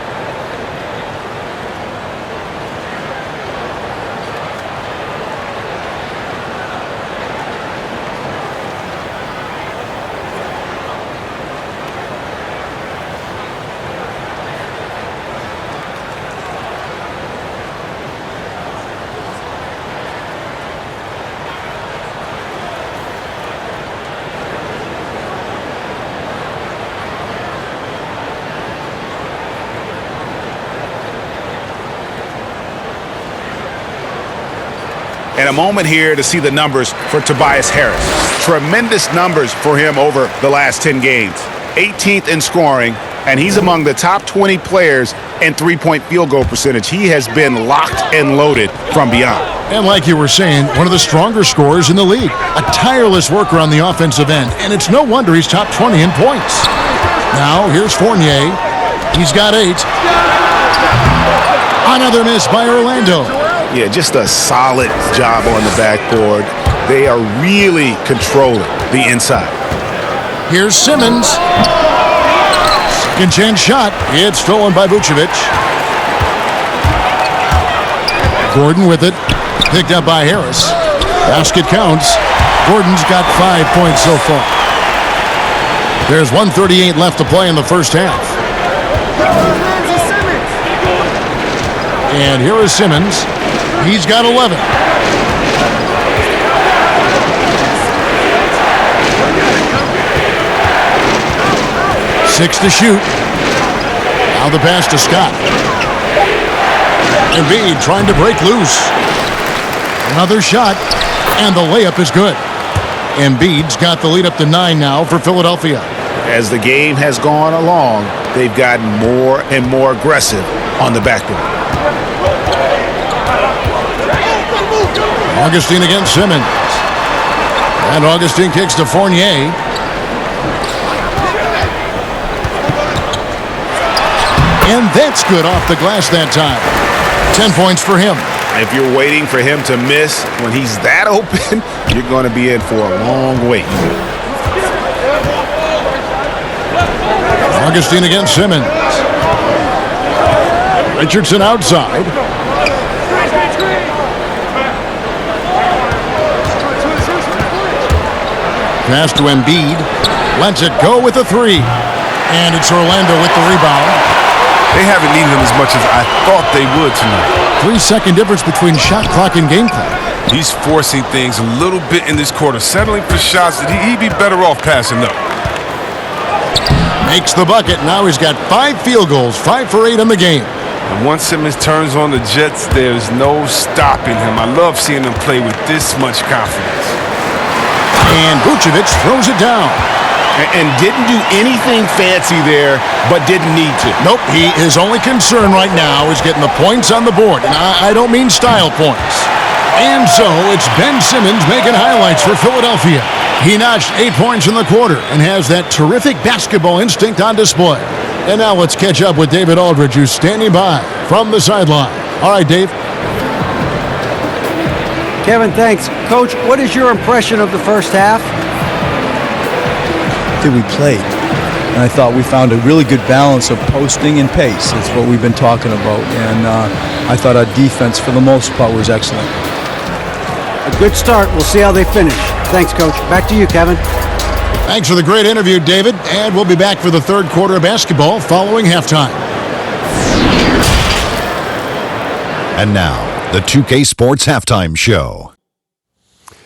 [SPEAKER 6] And a moment here to see the numbers for Tobias Harris. Tremendous numbers for him over the last 10 games. 18th in scoring, and he's among the top 20 players in three-point field goal percentage. He has been locked and loaded from beyond.
[SPEAKER 1] And like you were saying, one of the stronger scorers in the league. A tireless worker on the offensive end, and it's no wonder he's top 20 in points. Now, here's Fournier. He's got 8. Another miss by Orlando.
[SPEAKER 6] Yeah, just a solid job on the backboard. They are really controlling the inside.
[SPEAKER 1] Here's Simmons. Second chance shot. It's stolen by Vucevic. Gordon with it. Picked up by Harris. Basket counts. Gordon's got 5 points so far. There's 1:38 left to play in the first half. And here is Simmons. He's got 11. Six to shoot. Now the pass to Scott. Embiid trying to break loose. Another shot, and the layup is good. Embiid's got the lead up to 9 now for Philadelphia.
[SPEAKER 6] As the game has gone along, they've gotten more and more aggressive on the backboard.
[SPEAKER 1] Augustine against Simmons. And Augustine kicks to Fournier. And that's good off the glass that time. 10 points for him.
[SPEAKER 6] If you're waiting for him to miss when he's that open, you're going to be in for a long wait.
[SPEAKER 1] Augustine against Simmons. Richardson outside. Pass to Embiid. Lets it go with a 3. And it's Orlando with the rebound.
[SPEAKER 4] They haven't needed him as much as I thought they would tonight.
[SPEAKER 1] 3-second difference between shot clock and game clock.
[SPEAKER 4] He's forcing things a little bit in this quarter, settling for shots that he'd be better off passing up.
[SPEAKER 1] Makes the bucket. Now he's got 5 field goals, 5 for 8 in the game.
[SPEAKER 4] And once Simmons turns on the Jets, there's no stopping him. I love seeing him play with this much confidence.
[SPEAKER 1] And Vucevic throws it down.
[SPEAKER 6] and didn't do anything fancy there, but didn't need to.
[SPEAKER 1] Nope, his only concern right now is getting the points on the board. And I don't mean style points. And so it's Ben Simmons making highlights for Philadelphia. He notched 8 points in the quarter and has that terrific basketball instinct on display. And now let's catch up with David Aldridge, who's standing by from the sideline. All right, Dave.
[SPEAKER 3] Kevin, thanks. Coach, what is your impression of the first half?
[SPEAKER 8] We played. And I thought we found a really good balance of posting and pace. That's what we've been talking about. And I thought our defense, for the most part, was excellent.
[SPEAKER 3] A good start. We'll see how they finish. Thanks, Coach. Back to you, Kevin.
[SPEAKER 1] Thanks for the great interview, David. And we'll be back for the third quarter of basketball following halftime.
[SPEAKER 9] And now, the 2K Sports Halftime Show.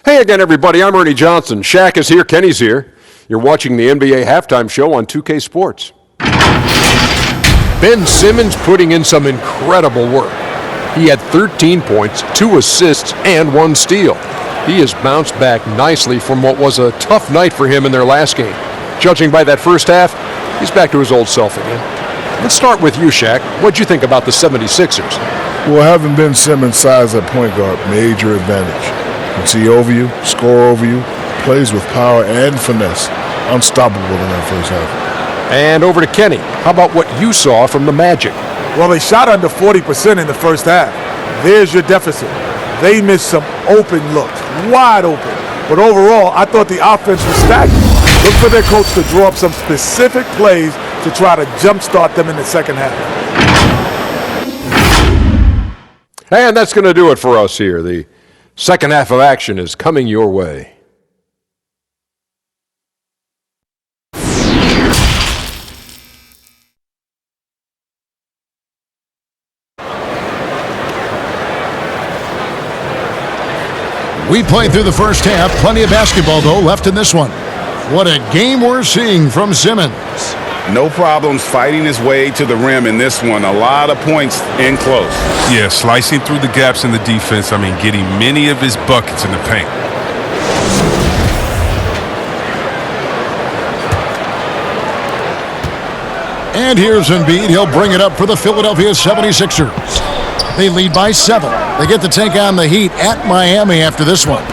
[SPEAKER 10] Hey again, everybody. I'm Ernie Johnson. Shaq is here. Kenny's here. You're watching the NBA Halftime Show on 2K Sports. Ben Simmons putting in some incredible work. He had 13 points, 2 assists, and 1 steal. He has bounced back nicely from what was a tough night for him in their last game. Judging by that first half, he's back to his old self again. Let's start with you, Shaq. What'd you think about the 76ers?
[SPEAKER 11] Well, having Ben Simmons' size at point guard, major advantage. Can see over you, score over you, plays with power and finesse. Unstoppable in that first half.
[SPEAKER 10] And over to Kenny. How about what you saw from the Magic?
[SPEAKER 12] Well, they shot under 40% in the first half. There's your deficit. They missed some open looks, wide open. But overall, I thought the offense was stagnant. Look for their coach to draw up some specific plays to try to jumpstart them in the second half.
[SPEAKER 10] And that's going to do it for us here. The second half of action is coming your way.
[SPEAKER 1] We played through the first half. Plenty of basketball, though, left in this one. What a game we're seeing from Simmons.
[SPEAKER 6] No problems fighting his way to the rim in this one. A lot of points in close.
[SPEAKER 4] Yeah, slicing through the gaps in the defense. I mean, getting many of his buckets in the paint.
[SPEAKER 1] And here's Embiid. He'll bring it up for the Philadelphia 76ers. They lead by 7. They get to take on the Heat at Miami after this one.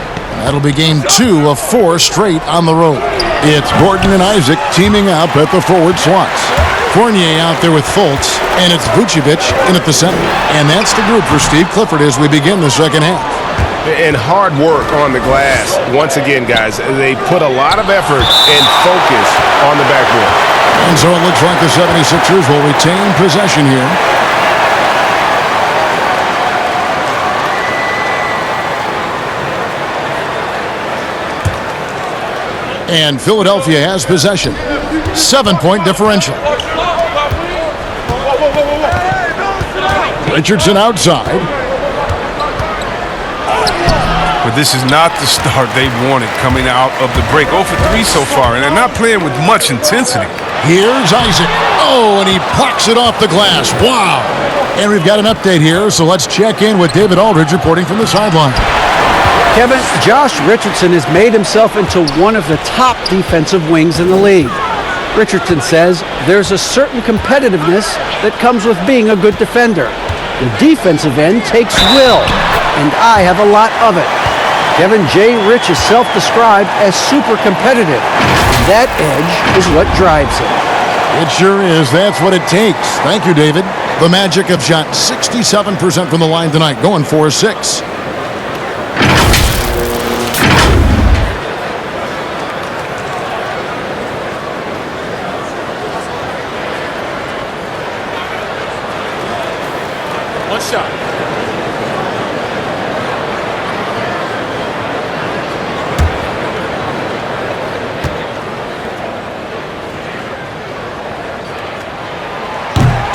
[SPEAKER 1] That'll be game 2 of 4 straight on the road. It's Gordon and Isaac teaming up at the forward slots. Fournier out there with Fultz, and it's Vucevic in at the center. And that's the group for Steve Clifford as we begin the second half.
[SPEAKER 6] And hard work on the glass. Once again, guys, they put a lot of effort and focus on the backboard.
[SPEAKER 1] And so it looks like the 76ers will retain possession here. And Philadelphia has possession. 7-point differential. Richardson outside.
[SPEAKER 4] But this is not the start they wanted coming out of the break. 0 for 3 so far, and they're not playing with much intensity.
[SPEAKER 1] Here's Isaac. Oh, and he plucks it off the glass. Wow. And we've got an update here, so let's check in with David Aldridge reporting from the sideline.
[SPEAKER 3] Kevin, Josh Richardson has made himself into one of the top defensive wings in the league. Richardson says there's a certain competitiveness that comes with being a good defender. The defensive end takes will, and I have a lot of it. Kevin J. Rich is self-described as super competitive. That edge is what drives him.
[SPEAKER 1] It sure is. That's what it takes. Thank you, David. The Magic have shot 67% from the line tonight, going 4-6.
[SPEAKER 5] One shot.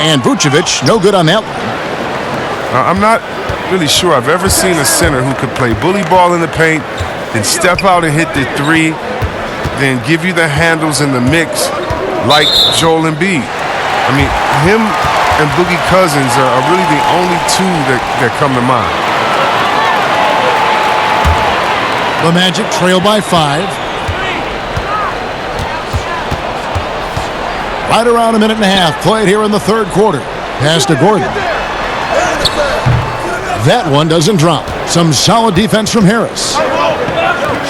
[SPEAKER 1] And Vucevic, no good on that one.
[SPEAKER 4] I'm not really sure I've ever seen a center who could play bully ball in the paint, then step out and hit the 3, then give you the handles in the mix like Joel Embiid. I mean, him and Boogie Cousins are really the only two that come to mind.
[SPEAKER 1] The Magic trail by 5. Right around a minute and a half played here in the third quarter. Pass to Gordon. That one doesn't drop. Some solid defense from Harris.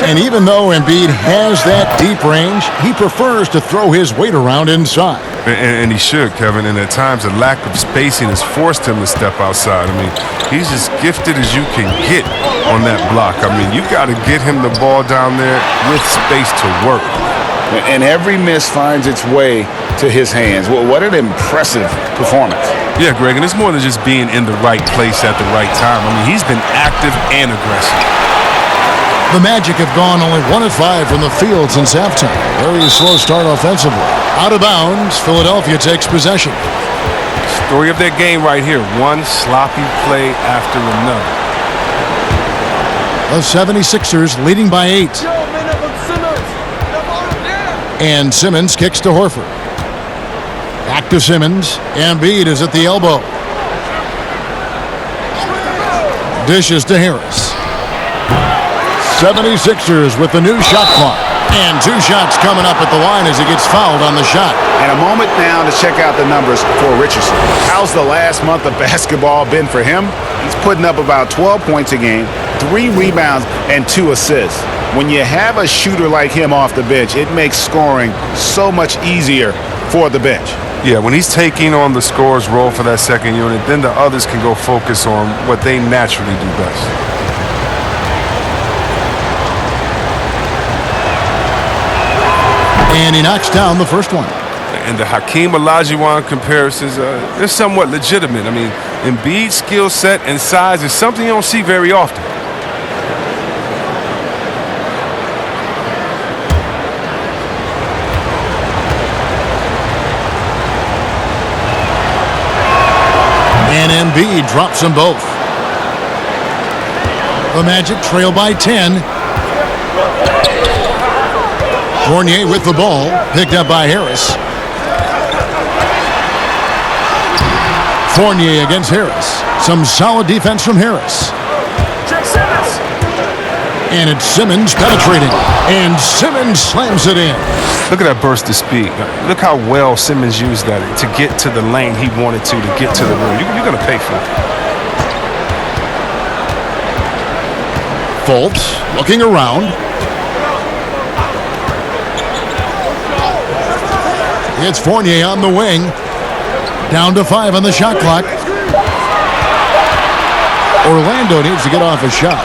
[SPEAKER 1] And even though Embiid has that deep range, he prefers to throw his weight around inside.
[SPEAKER 4] And he should, Kevin. And at times, the lack of spacing has forced him to step outside. I mean, he's as gifted as you can get on that block. I mean, you got to get him the ball down there with space to work.
[SPEAKER 2] And every miss finds its way to his hands. Well, what an impressive performance.
[SPEAKER 4] Yeah, Greg, and it's more than just being in the right place at the right time. I mean, he's been active and aggressive.
[SPEAKER 1] The Magic have gone only 1 of 5 from the field since halftime. Very slow start offensively. Out of bounds, Philadelphia takes possession.
[SPEAKER 4] Story of their game right here. One sloppy play after another.
[SPEAKER 1] The 76ers leading by 8. And Simmons kicks to Horford. Back to Simmons. Embiid is at the elbow. Dishes to Harris. 76ers with the new shot clock. And 2 shots coming up at the line as he gets fouled on the shot.
[SPEAKER 6] And a moment now to check out the numbers for Richardson. How's the last month of basketball been for him? He's putting up about 12 points a game, 3 rebounds, and 2 assists. When you have a shooter like him off the bench, it makes scoring so much easier for the bench.
[SPEAKER 4] Yeah, when he's taking on the scorer's role for that second unit, then the others can go focus on what they naturally do best.
[SPEAKER 1] And he knocks down the first one.
[SPEAKER 4] And the Hakeem Olajuwon comparisons, they're somewhat legitimate. I mean, Embiid's skill set and size is something you don't see very often.
[SPEAKER 1] And Embiid drops them both. The Magic trail by 10. Fournier with the ball, picked up by Harris. Fournier against Harris. Some solid defense from Harris. And it's Simmons penetrating. And Simmons slams it in.
[SPEAKER 4] Look at that burst of speed. Look how well Simmons used that to get to the lane he wanted to get to the rim. You're going to pay for it.
[SPEAKER 1] Fultz looking around. It's Fournier on the wing. Down to 5 on the shot clock. Orlando needs to get off a shot.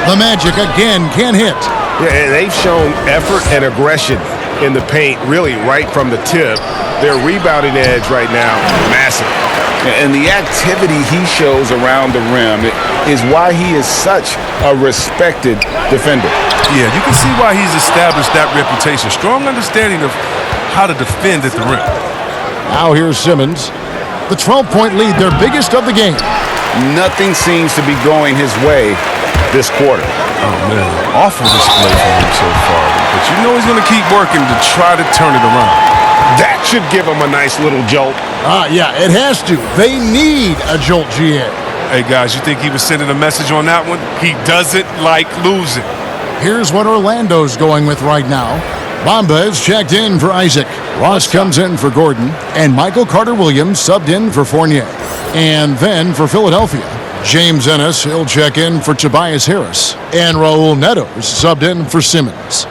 [SPEAKER 1] The Magic again can't hit.
[SPEAKER 6] Yeah, they've shown effort and aggression in the paint, really right from the tip. Their rebounding edge right now, massive.
[SPEAKER 2] And the activity he shows around the rim is why he is such a respected defender.
[SPEAKER 4] Yeah, you can see why he's established that reputation. Strong understanding of how to defend at the rim.
[SPEAKER 1] Now here's Simmons. The 12-point lead, their biggest of the game.
[SPEAKER 2] Nothing seems to be going his way this quarter.
[SPEAKER 4] Oh, man. Awful display for him so far. But you know he's going to keep working to try to turn it around.
[SPEAKER 6] That should give him a nice little jolt.
[SPEAKER 1] Yeah, it has to. They need a jolt, GA.
[SPEAKER 4] Hey, guys, you think he was sending a message on that one? He doesn't like losing.
[SPEAKER 1] Here's what Orlando's going with right now. Bamba is checked in for Isaac. Ross comes in for Gordon. And Michael Carter-Williams subbed in for Fournier. And then for Philadelphia, James Ennis, he'll check in for Tobias Harris. And Raul Neto is subbed in for Simmons.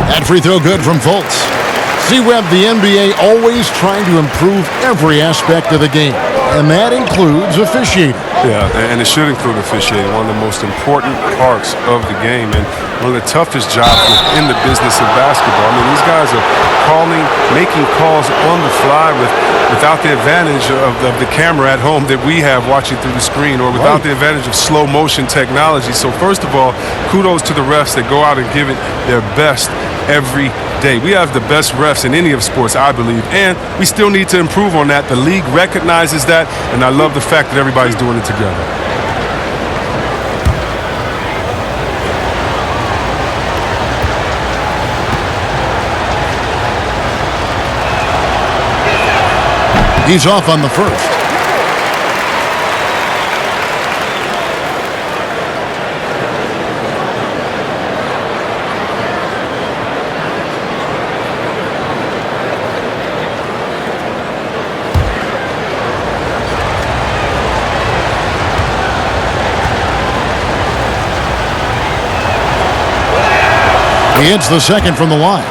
[SPEAKER 1] That free throw good from Fultz. C-Web, the NBA always trying to improve every aspect of the game. And that includes officiating.
[SPEAKER 4] Yeah, and it should include officiating, one of the most important parts of the game and one of the toughest jobs in the business of basketball. I mean, these guys are making calls on the fly without the advantage of the camera at home that we have watching through the screen, or without the advantage of slow motion technology. So first of all, kudos to the refs that go out and give it their best every day. We have the best refs in any of sports, I believe, and we still need to improve on that. The league recognizes that, and I love the fact that everybody's doing it together.
[SPEAKER 1] He's off on the first. He hits the second from the line.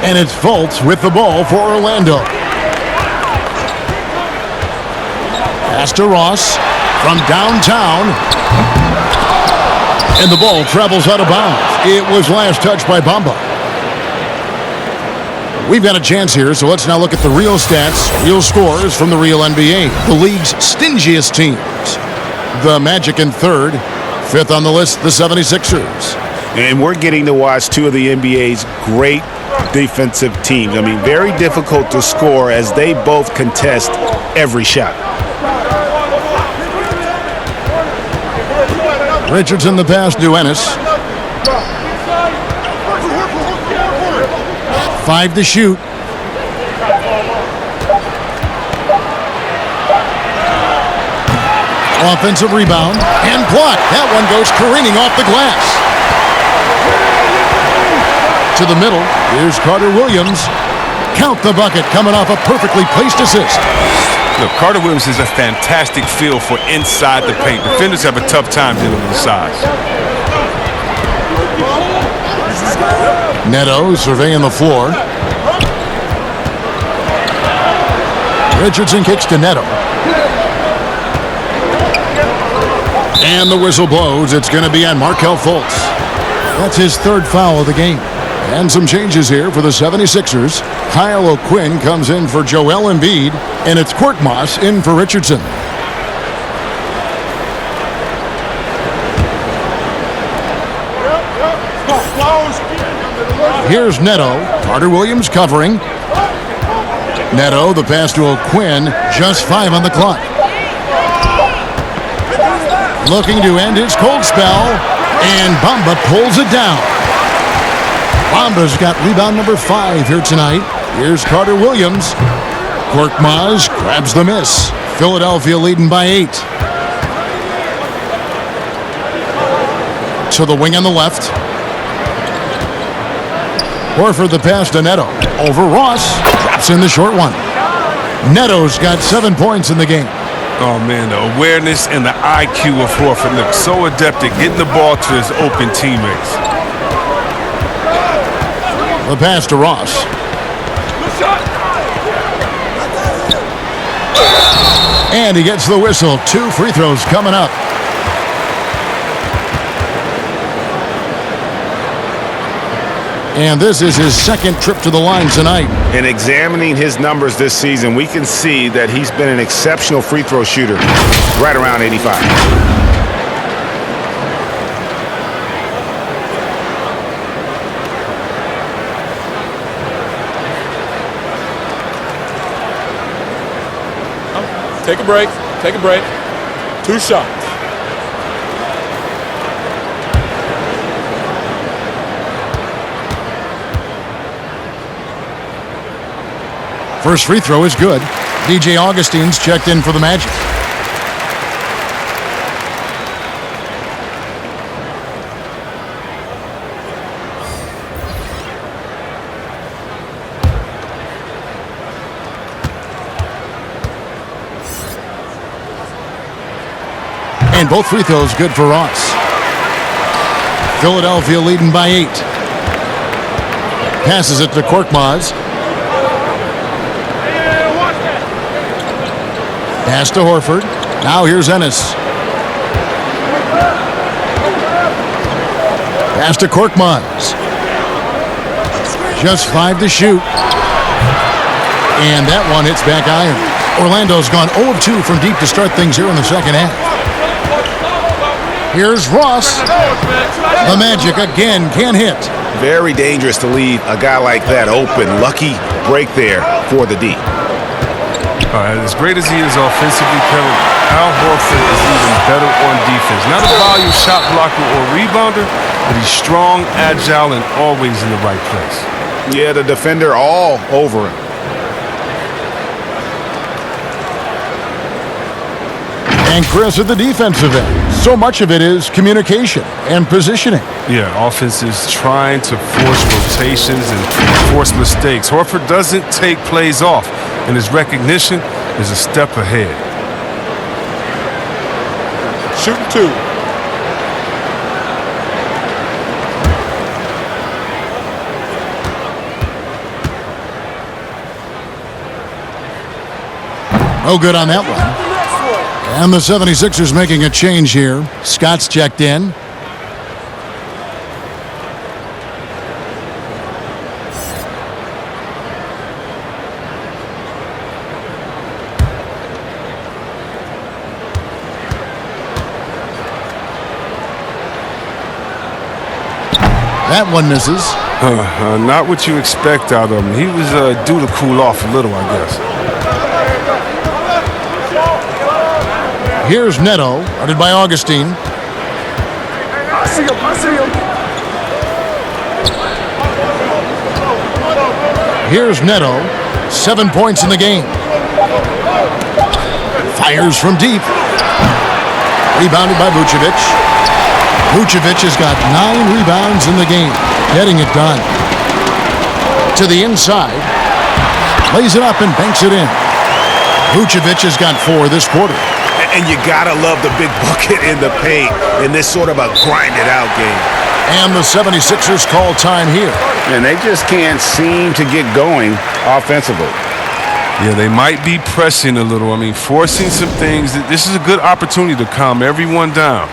[SPEAKER 1] And it's Fultz with the ball for Orlando. Pass to Ross from downtown. And the ball travels out of bounds. It was last touched by Bamba. We've got a chance here, so let's now look at the real stats, real scores from the real NBA. The league's stingiest teams. The Magic in third. Fifth on the list, the 76ers.
[SPEAKER 6] And we're getting to watch two of the NBA's great defensive teams. I mean, very difficult to score as they both contest every shot.
[SPEAKER 1] Richardson the pass to Ennis. 5 to shoot. Offensive rebound and blocked. That one goes careening off the glass. To the middle, here's Carter Williams. Count the bucket coming off a perfectly placed assist.
[SPEAKER 4] Look, Carter Williams is a fantastic feel for inside the paint. Defenders have a tough time dealing with the size.
[SPEAKER 1] Neto surveying the floor. Richardson kicks to Neto. And the whistle blows. It's going to be on Markelle Fultz. That's his third foul of the game. And some changes here for the 76ers. Kyle O'Quinn comes in for Joel Embiid, and it's Korkmaz in for Richardson. Here's Neto. Carter Williams covering. Neto, the pass to O'Quinn. Just 5 on the clock. Looking to end his cold spell, and Bamba pulls it down. Bamba's got rebound number 5 here tonight. Here's Carter Williams. Korkmaz grabs the miss. Philadelphia leading by 8. To the wing on the left. Horford the pass to Neto. Over Ross. Drops in the short one. Neto's got 7 points in the game.
[SPEAKER 4] Oh, man, the awareness and the IQ of Horford look so adept at getting the ball to his open teammates.
[SPEAKER 1] The pass to Ross. And he gets the whistle. 2 free throws coming up. And this is his second trip to the line tonight.
[SPEAKER 6] In examining his numbers this season, we can see that he's been an exceptional free throw shooter, right around 85.
[SPEAKER 5] Take a break. Take a break. 2 shots.
[SPEAKER 1] First free throw is good. DJ Augustine's checked in for the Magic. And both free throws good for Ross. Philadelphia leading by 8. Passes it to Korkmaz. Pass to Horford. Now here's Ennis. Pass to Korkmaz. Just 5 to shoot. And that one hits back iron. Orlando's gone 0 of 2 from deep to start things here in the second half. Here's Ross. The Magic again can't hit.
[SPEAKER 6] Very dangerous to leave a guy like that open. Lucky break there for the D.
[SPEAKER 4] As great as he is offensively, Kevin, Al Horford is even better on defense. Not a volume shot blocker or rebounder, but he's strong, agile, and always in the right place.
[SPEAKER 6] Yeah, the defender all over him.
[SPEAKER 1] And Chris at the defensive end. So much of it is communication and positioning.
[SPEAKER 4] Yeah, offense is trying to force rotations and force mistakes. Horford doesn't take plays off, and his recognition is a step ahead.
[SPEAKER 5] Shooting 2.
[SPEAKER 1] No good on that one. And the 76ers making a change here. Scott's checked in. That one misses.
[SPEAKER 4] Not what you expect out of him. He was due to cool off a little, I guess.
[SPEAKER 1] Here's Neto, guarded by Augustine.
[SPEAKER 12] I see him.
[SPEAKER 1] Here's Neto, 7 points in the game. Fires from deep. Rebounded by Vucevic. Vucevic has got 9 rebounds in the game, getting it done. To the inside, lays it up and banks it in. Vucevic has got 4 this quarter.
[SPEAKER 6] And you gotta love the big bucket in the paint in this sort of a grind-it-out game.
[SPEAKER 1] And the 76ers call time here.
[SPEAKER 6] And they just can't seem to get going offensively.
[SPEAKER 4] Yeah, they might be pressing a little. I mean, forcing some things. This is a good opportunity to calm everyone down.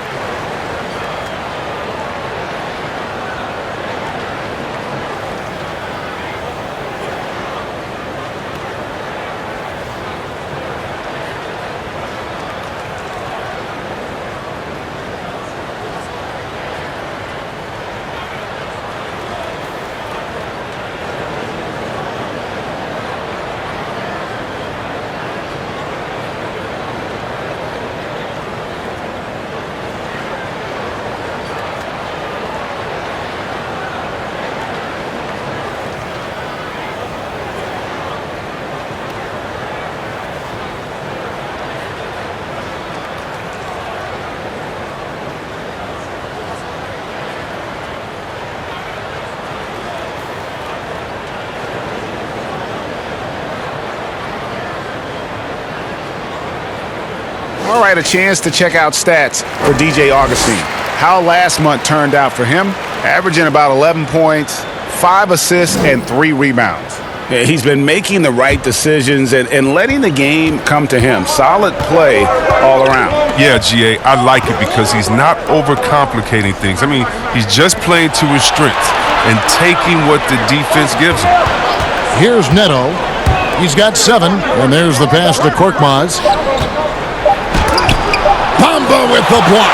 [SPEAKER 6] All right, a chance to check out stats for DJ Augustine. How last month turned out for him, averaging about 11 points, 5 assists, and 3 rebounds. Yeah, he's been making the right decisions and letting the game come to him. Solid play all around.
[SPEAKER 4] Yeah, GA, I like it because he's not overcomplicating things. I mean, he's just playing to his strengths and taking what the defense gives him.
[SPEAKER 1] Here's Neto. He's got 7, and there's the pass to Korkmaz. Bamba with the block.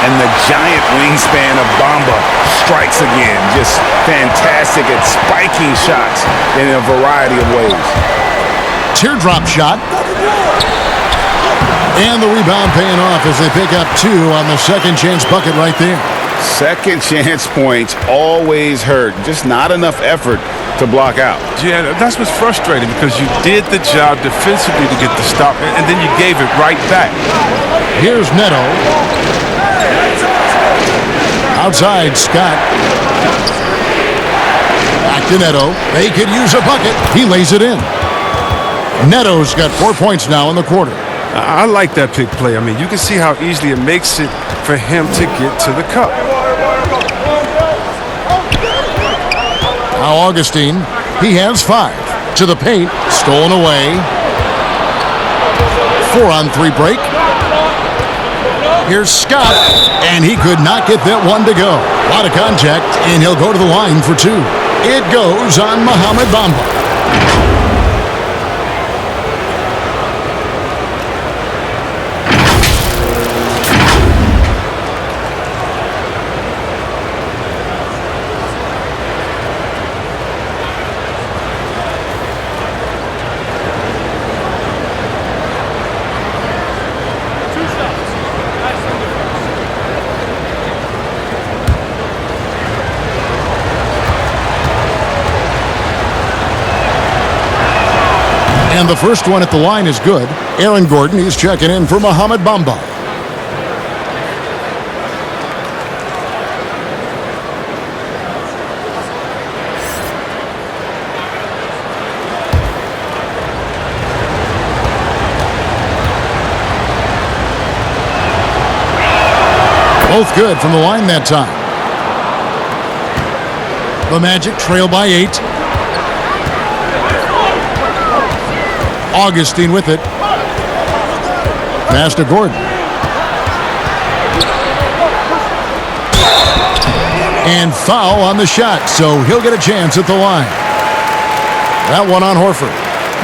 [SPEAKER 6] And the giant wingspan of Bamba strikes again. Just fantastic at spiking shots in a variety of ways.
[SPEAKER 1] Teardrop shot. And the rebound paying off as they pick up 2 on the second chance bucket right there.
[SPEAKER 6] Second chance points always hurt. Just not enough effort to block out.
[SPEAKER 4] Yeah, that's what's frustrating because you did the job defensively to get the stop, and then you gave it right back.
[SPEAKER 1] Here's Neto. Outside, Scott. Back to Neto. They could use a bucket. He lays it in. Neto's got 4 points now in the quarter.
[SPEAKER 4] I like that pick play. I mean, you can see how easily it makes it for him to get to the cup.
[SPEAKER 1] Now Augustine, he has 5. To the paint, stolen away. 4-on-3 break. Here's Scott, and he could not get that one to go. A lot of contact, and he'll go to the line for 2. It goes on Mohamed Bamba. And the first one at the line is good. Aaron Gordon, he's checking in for Mohamed Bamba. Both good from the line that time. The Magic trail by 8. Augustine with it. Pass to Gordon. And foul on the shot, so he'll get a chance at the line. That one on Horford.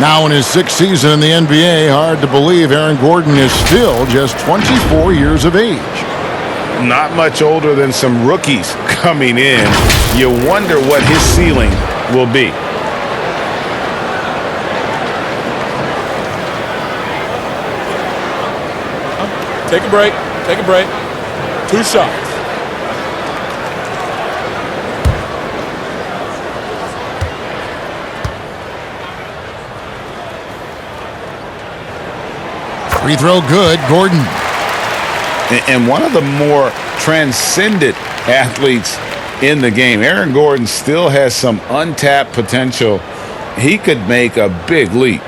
[SPEAKER 1] Now in his 6th season in the NBA, hard to believe Aaron Gordon is still just 24 years of age.
[SPEAKER 6] Not much older than some rookies coming in. You wonder what his ceiling will be.
[SPEAKER 5] Take a break. Take a break. 2 shots.
[SPEAKER 1] Free throw good, Gordon.
[SPEAKER 2] And one of the more transcendent athletes in the game. Aaron Gordon still has some untapped potential. He could make a big leap.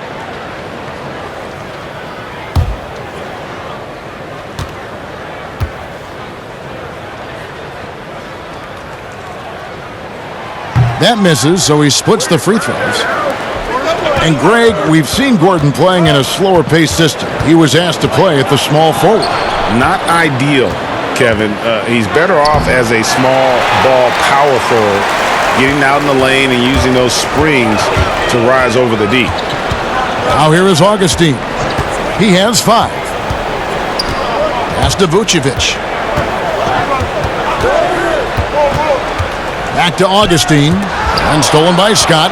[SPEAKER 1] That misses, so he splits the free throws. And Greg, we've seen Gordon playing in a slower paced system. He was asked to play at the small forward.
[SPEAKER 6] Not ideal, Kevin. He's better off as a small ball power forward, getting out in the lane and using those springs to rise over the D.
[SPEAKER 1] Now here is Augustine. He has 5. Pass to Vucevic. Back to Augustine. And stolen by Scott.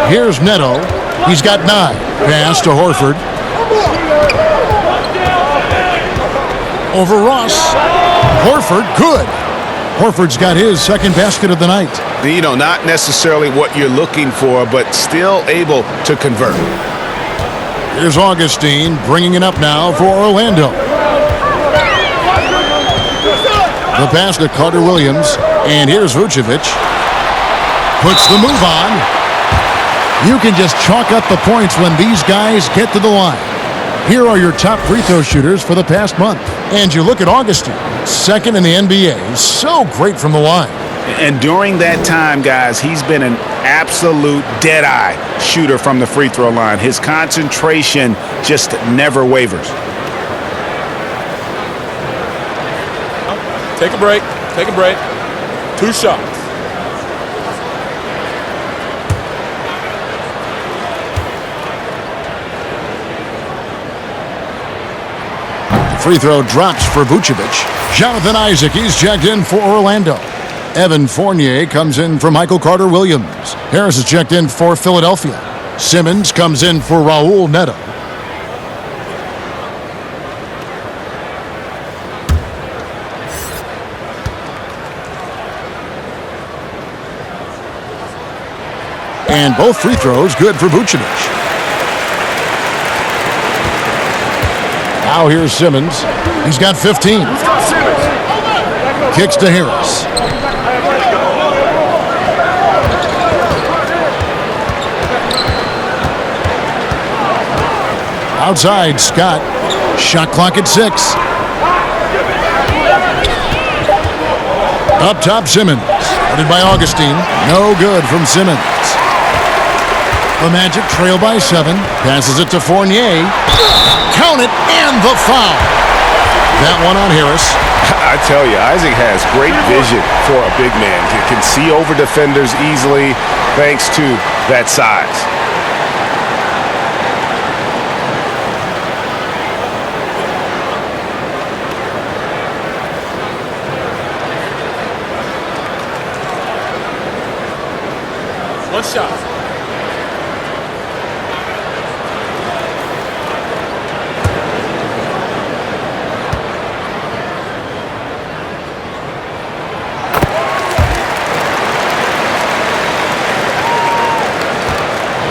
[SPEAKER 1] Here's Neto. He's got 9. Pass to Horford. Over Ross. Horford, good. Horford's got his 2nd basket of the night.
[SPEAKER 6] You know, not necessarily what you're looking for, but still able to convert.
[SPEAKER 1] Here's Augustine bringing it up now for Orlando. The pass to Carter Williams. And here's Vucevic. Puts the move on. You can just chalk up the points when these guys get to the line. Here are your top free throw shooters for the past month. And you look at Augustine, 2nd in the NBA. So great from the line.
[SPEAKER 6] And during that time, guys, he's been an absolute dead-eye shooter from the free throw line. His concentration just never wavers.
[SPEAKER 5] Take a break. Take a break. 2 shots.
[SPEAKER 1] Free throw drops for Vucevic. Jonathan Isaac, he's checked in for Orlando. Evan Fournier comes in for Michael Carter Williams. Harris is checked in for Philadelphia. Simmons comes in for Raul Neto. And both free throws good for Vucevic. Now here's Simmons. He's got 15. Kicks to Harris. Outside, Scott. Shot clock at 6. Up top, Simmons. Headed by Augustine. No good from Simmons. The Magic trail by 7. Passes it to Fournier. Count it, and the foul. That one on Harris.
[SPEAKER 6] I tell you, Isaac has great vision for a big man. He can see over defenders easily thanks to that size.
[SPEAKER 5] One shot.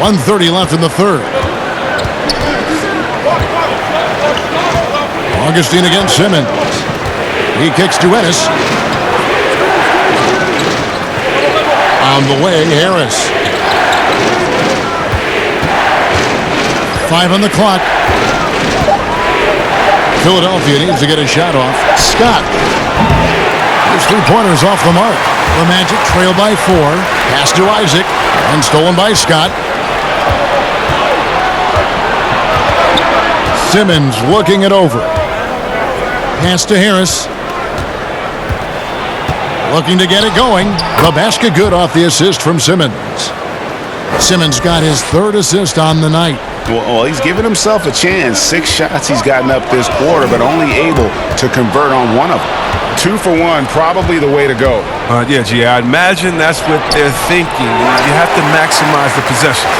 [SPEAKER 1] .130 left in the 3rd. Augustine against Simmons. He kicks to Ennis. On the way, Harris. 5 on the clock. Philadelphia needs to get a shot off. Scott. His 3-pointers off the mark. The Magic trail by 4. Pass to Isaac. And stolen by Scott. Simmons looking it over. Pass to Harris. Looking to get it going. The basket good off the assist from Simmons. Simmons got his third assist on the night.
[SPEAKER 6] Well, he's given himself a chance. 6 shots he's gotten up this quarter, but only able to convert on one of them. 2 for 1, probably the way to go.
[SPEAKER 4] Yeah, G, I imagine that's what they're thinking. You have to maximize the possession.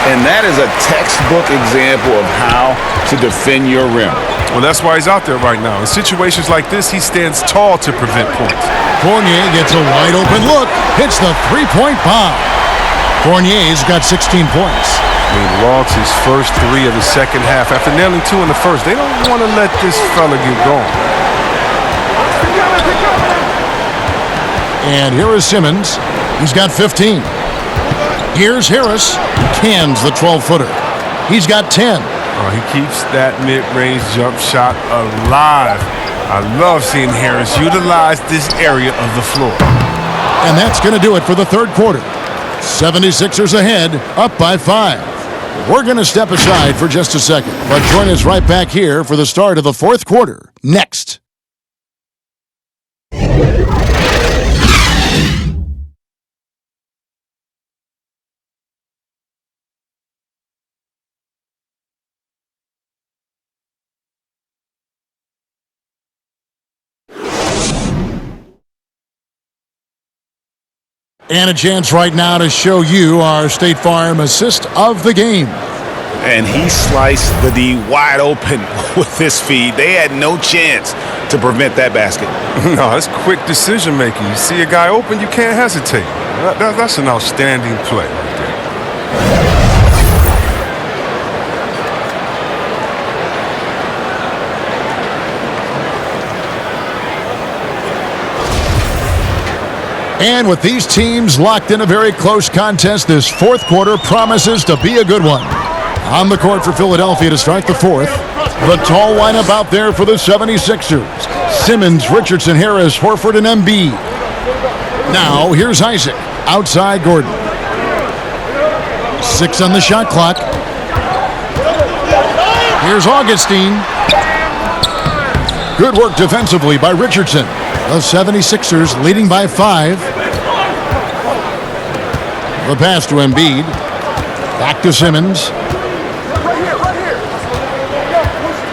[SPEAKER 6] And that is a textbook example of how to defend your rim.
[SPEAKER 4] Well, that's why he's out there right now. In situations like this, he stands tall to prevent points.
[SPEAKER 1] Fournier gets a wide open look, hits the three-point bomb. Fournier's got 16 points.
[SPEAKER 4] He lost his first 3 of the second half after nailing 2 in the first. They don't want to let this fella get going.
[SPEAKER 1] And here is Simmons. He's got 15. Here's Harris. Cans the 12-footer. He's got 10.
[SPEAKER 4] He keeps that mid-range jump shot alive. I love seeing Harris utilize this area of the floor.
[SPEAKER 1] And that's going to do it for the third quarter. 76ers ahead, up by 5. We're going to step aside for just a second, but join us right back here for the start of the fourth quarter next. And a chance right now to show you our State Farm assist of the game.
[SPEAKER 6] And he sliced the D wide open with this feed. They had no chance to prevent that basket.
[SPEAKER 4] No, that's quick decision making. You see a guy open, you can't hesitate. That's an outstanding play right there.
[SPEAKER 1] And with these teams locked in a very close contest, this fourth quarter promises to be a good one. On the court for Philadelphia to start the fourth, the tall lineup out there for the 76ers. Simmons, Richardson, Harris, Horford, and Embiid. Now, here's Isaac. Outside Gordon. 6 on the shot clock. Here's Augustine. Good work defensively by Richardson. The 76ers leading by 5. The pass to Embiid. Back to Simmons.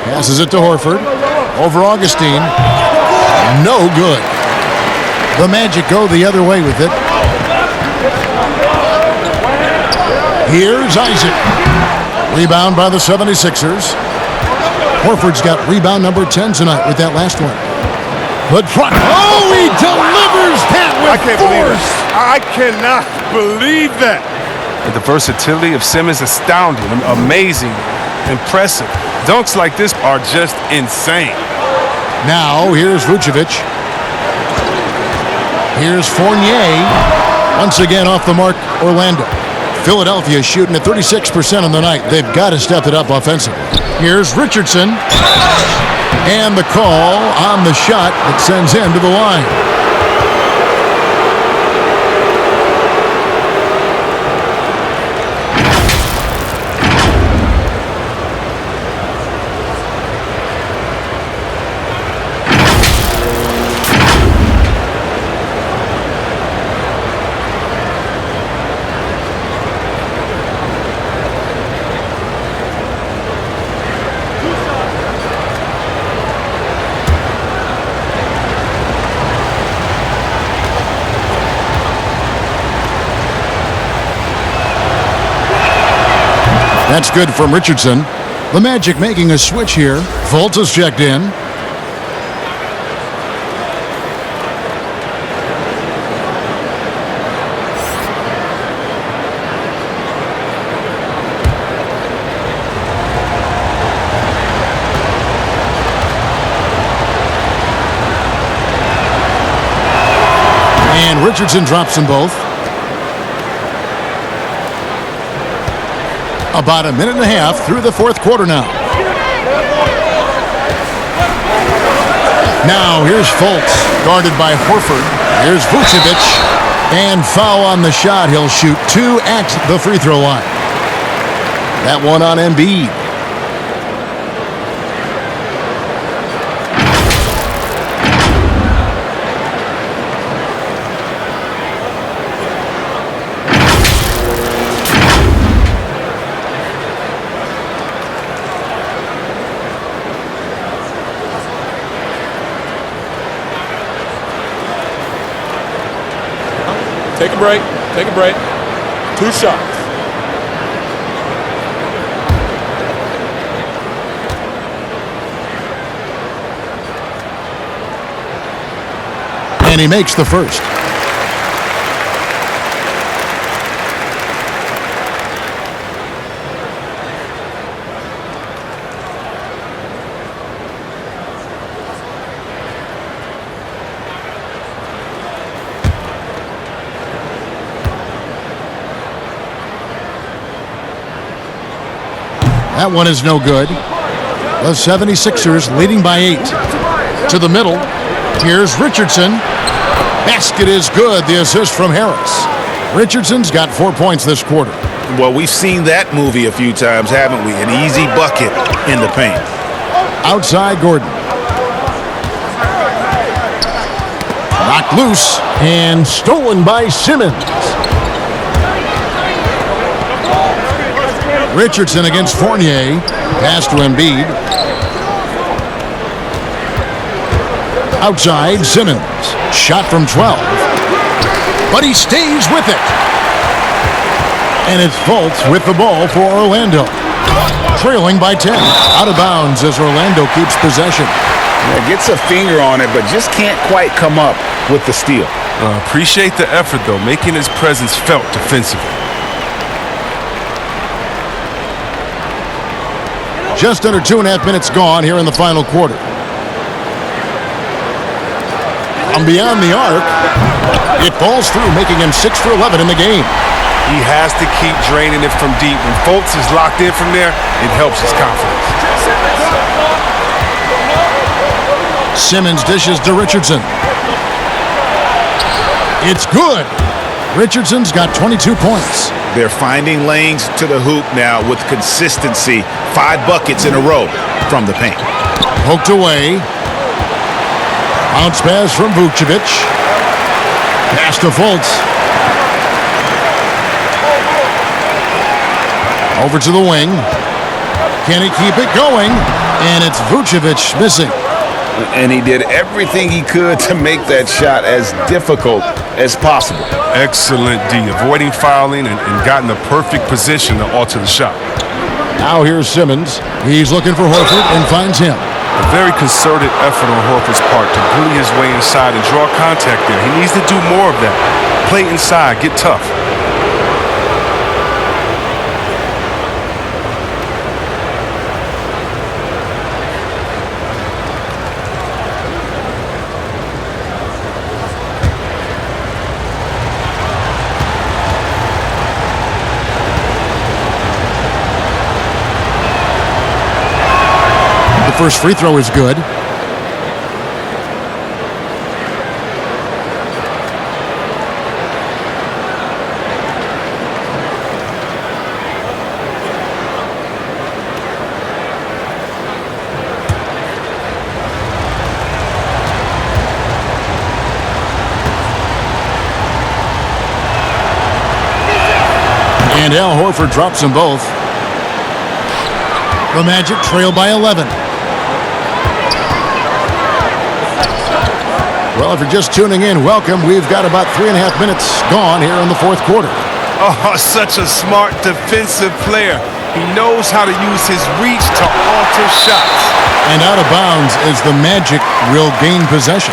[SPEAKER 1] Passes it to Horford. Over Augustine. No good. The Magic go the other way with it. Here's Isaac. Rebound by the 76ers. Horford's got rebound number 10 tonight with that last one. But he delivers that with force.
[SPEAKER 4] I cannot believe that. And the versatility of Simmons astounding, amazing, impressive. Dunks like this are just insane.
[SPEAKER 1] Now here's Vucevic. Here's Fournier. Once again off the mark, Orlando. Philadelphia shooting at 36% on the night. They've got to step it up offensively. Here's Richardson. And the call on the shot that sends him to the line. That's good from Richardson. The Magic making a switch here. Fultz is checked in. And Richardson drops them both. About a minute and a half through the fourth quarter now. Now here's Fultz, guarded by Horford. Here's Vucevic, and foul on the shot. He'll shoot 2 at the free throw line. That one on Embiid.
[SPEAKER 5] Take a break. Take a break. 2 shots.
[SPEAKER 1] And he makes the first. That one is no good. The 76ers leading by 8. To the middle. Here's Richardson. Basket is good. The assist from Harris. Richardson's got 4 points this quarter.
[SPEAKER 2] Well, we've seen that movie a few times, haven't we? An easy bucket in the paint.
[SPEAKER 1] Outside Gordon. Knocked loose and stolen by Simmons. Richardson against Fournier. Pass to Embiid. Outside Simmons. Shot from 12. But he stays with it. And it's Fultz with the ball for Orlando. Trailing by 10. Out of bounds as Orlando keeps possession.
[SPEAKER 2] Yeah, gets a finger on it, but just can't quite come up with the steal.
[SPEAKER 4] Appreciate the effort, though, making his presence felt defensively.
[SPEAKER 1] Just under 2.5 minutes gone here in the final quarter. From beyond the arc, it falls through, making him 6 for 11 in the game.
[SPEAKER 4] He has to keep draining it from deep. When Fultz is locked in from there, it helps his confidence.
[SPEAKER 1] Simmons dishes to Richardson. It's good. Richardson's got 22 points.
[SPEAKER 2] They're finding lanes to the hoop now with consistency. 5 buckets in a row from the paint.
[SPEAKER 1] Poked away. Bounce pass from Vucevic. Pass to Fultz. Over to the wing. Can he keep it going? And it's Vucevic missing.
[SPEAKER 2] And he did everything he could to make that shot as difficult as possible.
[SPEAKER 4] Excellent D, avoiding fouling and got in the perfect position to alter the shot.
[SPEAKER 1] Now here's Simmons. He's looking for Horford and finds him.
[SPEAKER 4] A very concerted effort on Horford's part to bully his way inside and draw contact there. He needs to do more of that. Play inside, get tough.
[SPEAKER 1] First free throw is good. And Al Horford drops them both. The Magic trail by 11. Well, if you're just tuning in, welcome. We've got about 3.5 minutes gone here in the fourth quarter.
[SPEAKER 4] Oh, such a smart defensive player. He knows how to use his reach to alter shots.
[SPEAKER 1] And out of bounds as the Magic will gain possession.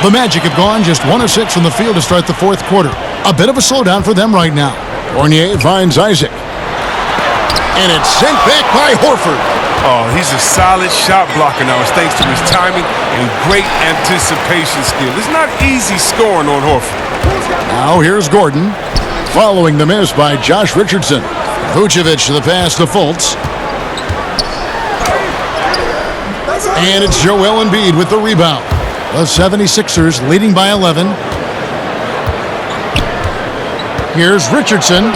[SPEAKER 1] The Magic have gone just 1 of 6 from the field to start the fourth quarter. A bit of a slowdown for them right now. Fournier finds Isaac. And it's sent back by Horford.
[SPEAKER 4] Oh, he's a solid shot blocker now. It's thanks to his timing and great anticipation skill. It's not easy scoring on Horford.
[SPEAKER 1] Now here's Gordon. Following the miss by Josh Richardson. Vucevic to the pass to Fultz. And it's Joel Embiid with the rebound. The 76ers leading by 11. Here's Richardson.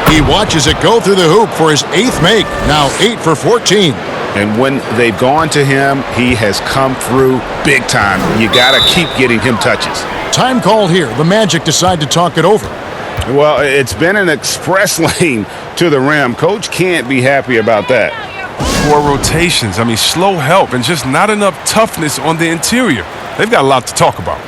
[SPEAKER 1] He watches it go through the hoop for his 8th make. Now 8 for 14.
[SPEAKER 2] And when they've gone to him, he has come through big time. You got to keep getting him touches.
[SPEAKER 1] Time called here. The Magic decide to talk it over.
[SPEAKER 2] Well, it's been an express lane to the rim. Coach can't be happy about that.
[SPEAKER 4] poor rotations. I mean, slow help and just not enough toughness on the interior. They've got a lot to talk about.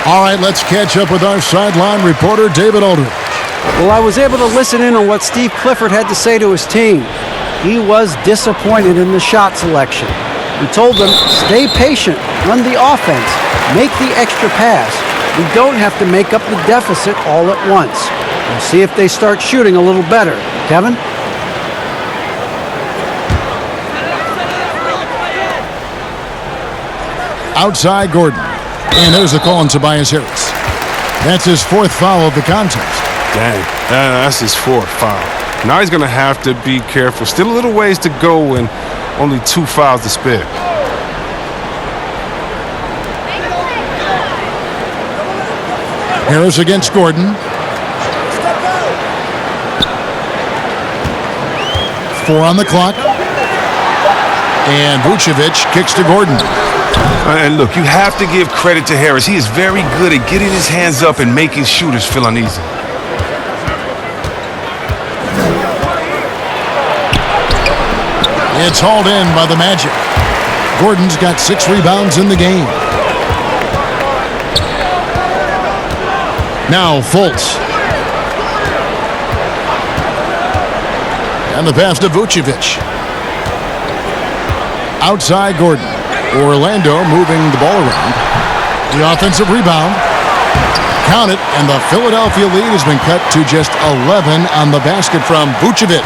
[SPEAKER 1] All right, let's catch up with our sideline reporter, David Aldridge.
[SPEAKER 3] Well, I was able to listen in on what Steve Clifford had to say to his team. He was disappointed in the shot selection. He told them, stay patient, run the offense, make the extra pass. We don't have to make up the deficit all at once. We'll see if they start shooting a little better. Kevin?
[SPEAKER 1] Outside Gordon. And there's the call on Tobias Harris. That's his fourth foul of the contest.
[SPEAKER 4] Dang, that's his fourth foul. Now he's going to have to be careful. Still a little ways to go and only 2 fouls to spare.
[SPEAKER 1] Harris against Gordon. 4 on the clock. And Vucevic kicks to Gordon.
[SPEAKER 4] And look, you have to give credit to Harris. He is very good at getting his hands up and making shooters feel uneasy.
[SPEAKER 1] It's hauled in by the Magic. Gordon's got 6 rebounds in the game. Now Fultz. And the pass to Vucevic. Outside Gordon. Orlando moving the ball around. The offensive rebound. Count it, and the Philadelphia lead has been cut to just 11 on the basket from Vucevic.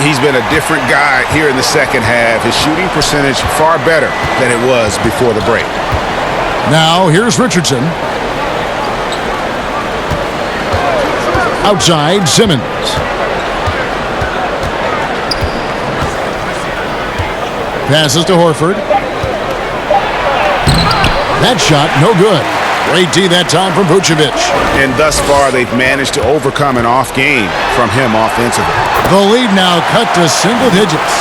[SPEAKER 6] He's been a different guy here in the second half. His shooting percentage far better than it was before the break.
[SPEAKER 1] Now here's Richardson. Outside Simmons. Passes to Horford. That shot, no good. Great D that time from Vucevic.
[SPEAKER 6] And thus far, they've managed to overcome an off game from him offensively.
[SPEAKER 1] The lead now cut to single digits.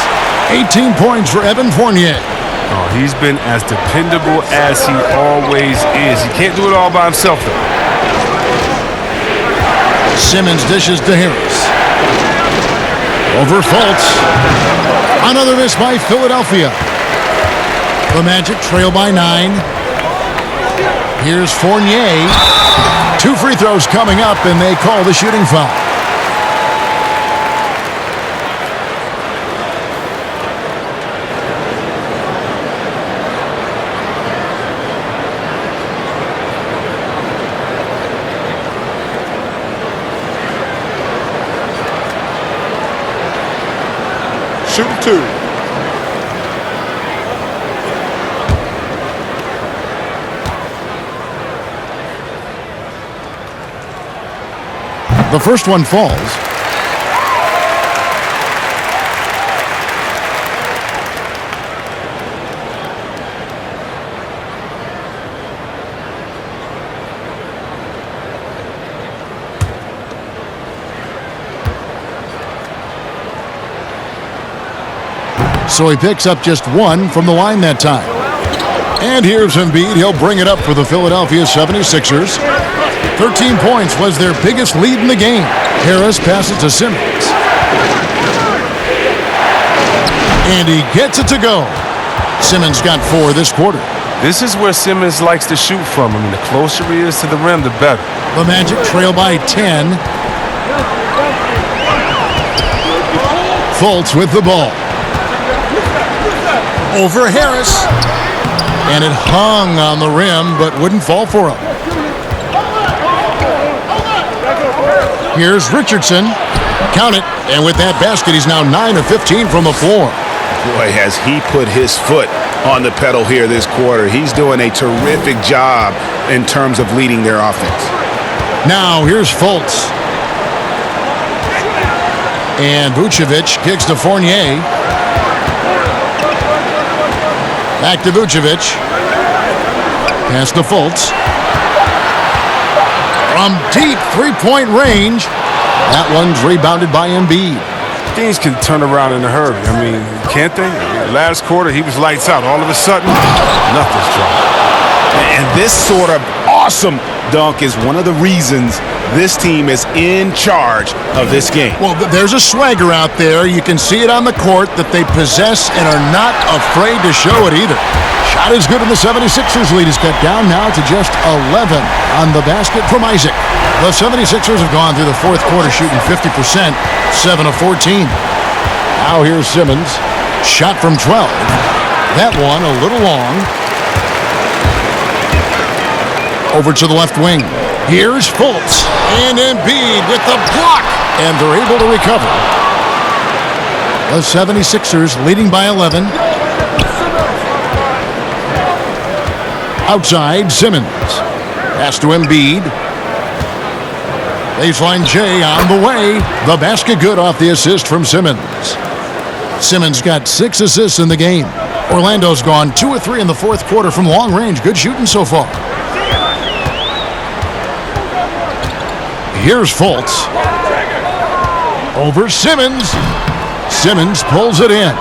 [SPEAKER 1] 18 points for Evan Fournier.
[SPEAKER 4] Oh, he's been as dependable as he always is. He can't do it all by himself, though.
[SPEAKER 1] Simmons dishes to Harris. Over Fultz. Another miss by Philadelphia. The Magic trail by 9. Here's Fournier. 2 free throws coming up, and they call the shooting foul.
[SPEAKER 5] Shooting 2.
[SPEAKER 1] The first one falls. So he picks up just 1 from the line that time. And here's Embiid. He'll bring it up for the Philadelphia 76ers. 13 points was their biggest lead in the game. Harris passes to Simmons. And he gets it to go. Simmons got 4 this quarter.
[SPEAKER 4] This is where Simmons likes to shoot from. I mean, the closer he is to the rim, the better.
[SPEAKER 1] The Magic trail by 10. Fultz with the ball. Over Harris. And it hung on the rim, but wouldn't fall for him. Here's Richardson. Count it. And with that basket, he's now 9 of 15 from the floor.
[SPEAKER 6] Boy, has he put his foot on the pedal here this quarter. He's doing a terrific job in terms of leading their offense.
[SPEAKER 1] Now here's Fultz. And Vucevic kicks to Fournier. Back to Vucevic. Pass to Fultz. From deep three-point range. That one's rebounded by Embiid.
[SPEAKER 4] Things can turn around in a hurry. I mean, can't they? Last quarter, he was lights out. All of a sudden, nothing's dropped.
[SPEAKER 6] And this sort of awesome dunk is one of the reasons this team is in charge of this game.
[SPEAKER 1] Well, there's a swagger out there. You can see it on the court that they possess and are not afraid to show it either. Shot is good, and the 76ers lead is cut down now to just 11 on the basket from Isaac. The 76ers have gone through the fourth quarter shooting 50%, 7 of 14. Now here's Simmons. Shot from 12. That one a little long. Over to the left wing. Here's Fultz. And Embiid with the block. And they're able to recover. The 76ers leading by 11. Outside, Simmons. Pass to Embiid. Baseline J on the way. The basket good off the assist from Simmons. Simmons got 6 assists in the game. Orlando's gone 2 of 3 in the fourth quarter from long range. Good shooting so far. Here's Fultz. Over Simmons. Simmons pulls it in.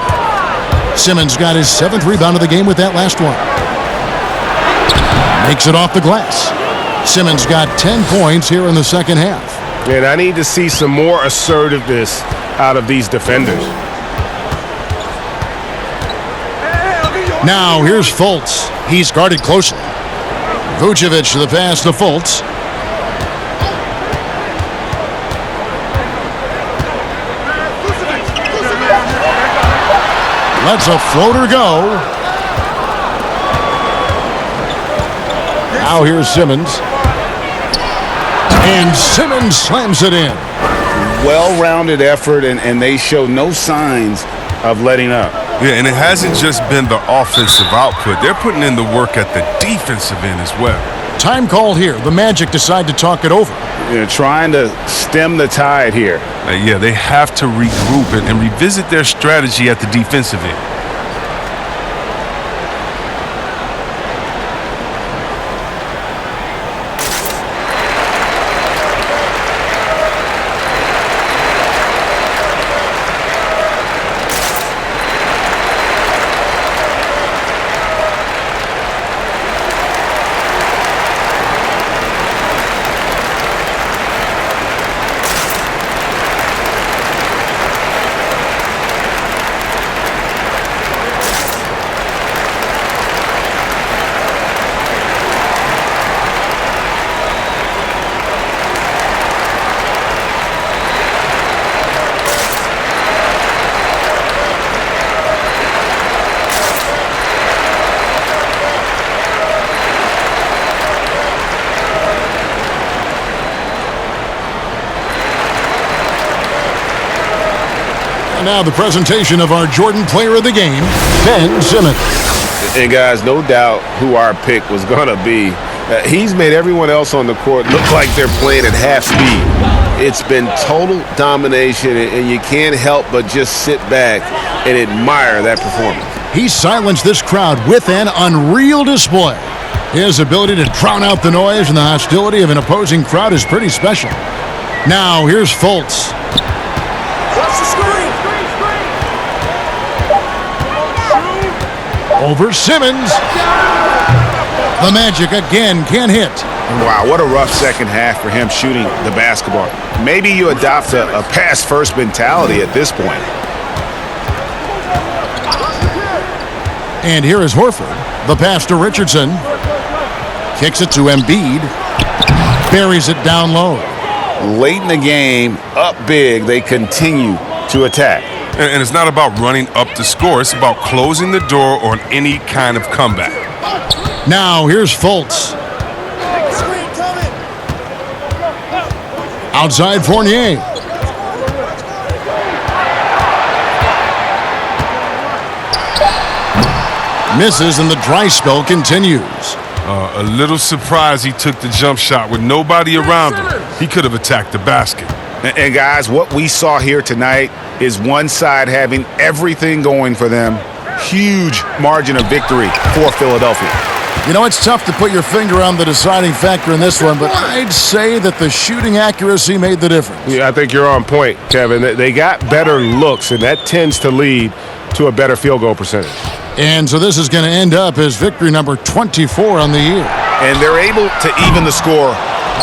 [SPEAKER 1] Simmons got his 7th rebound of the game with that last one. Makes it off the glass. Simmons got 10 points here in the second half.
[SPEAKER 6] And I need to see some more assertiveness out of these defenders.
[SPEAKER 1] Now here's Fultz. He's guarded closely. Vucevic to the pass to Fultz. Lets a floater go. Now here's Simmons. And Simmons slams it in.
[SPEAKER 6] Well-rounded effort, and they show no signs of letting up.
[SPEAKER 4] Yeah, and it hasn't just been the offensive output. They're putting in the work at the defensive end as well.
[SPEAKER 1] Time called here. The Magic decide to talk it over.
[SPEAKER 6] They're trying to stem the tide here.
[SPEAKER 4] Yeah, they have to regroup and revisit their strategy at the defensive end.
[SPEAKER 1] Now the presentation of our Jordan Player of the Game, Ben Simmons.
[SPEAKER 6] And guys, no doubt who our pick was going to be. He's made everyone else on the court look like they're playing at half speed. It's been total domination, and you can't help but just sit back and admire that performance.
[SPEAKER 1] He silenced this crowd with an unreal display. His ability to drown out the noise and the hostility of an opposing crowd is pretty special. Now here's Fultz. Over Simmons. The Magic again can't hit.
[SPEAKER 6] Wow, what a rough second half for him shooting the basketball. Maybe you adopt a pass-first mentality at this point.
[SPEAKER 1] And here is Horford. The pass to Richardson. Kicks it to Embiid. Buries it down low.
[SPEAKER 6] Late in the game, up big, they continue to attack.
[SPEAKER 4] And it's not about running up the score. It's about closing the door on any kind of comeback.
[SPEAKER 1] Now here's Fultz. Outside Fournier. Misses and the dry spell continues.
[SPEAKER 4] A little surprised he took the jump shot with nobody around him. He could have attacked the basket.
[SPEAKER 6] And guys, what we saw here tonight is one side having everything going for them. Huge margin of victory for Philadelphia.
[SPEAKER 1] You know, it's tough to put your finger on the deciding factor in this one, but I'd say that the shooting accuracy made the difference.
[SPEAKER 6] Yeah, I think you're on point, Kevin. They got better looks, and that tends to lead to a better field goal percentage.
[SPEAKER 1] And so this is going to end up as victory number 24 on the year.
[SPEAKER 6] And they're able to even the score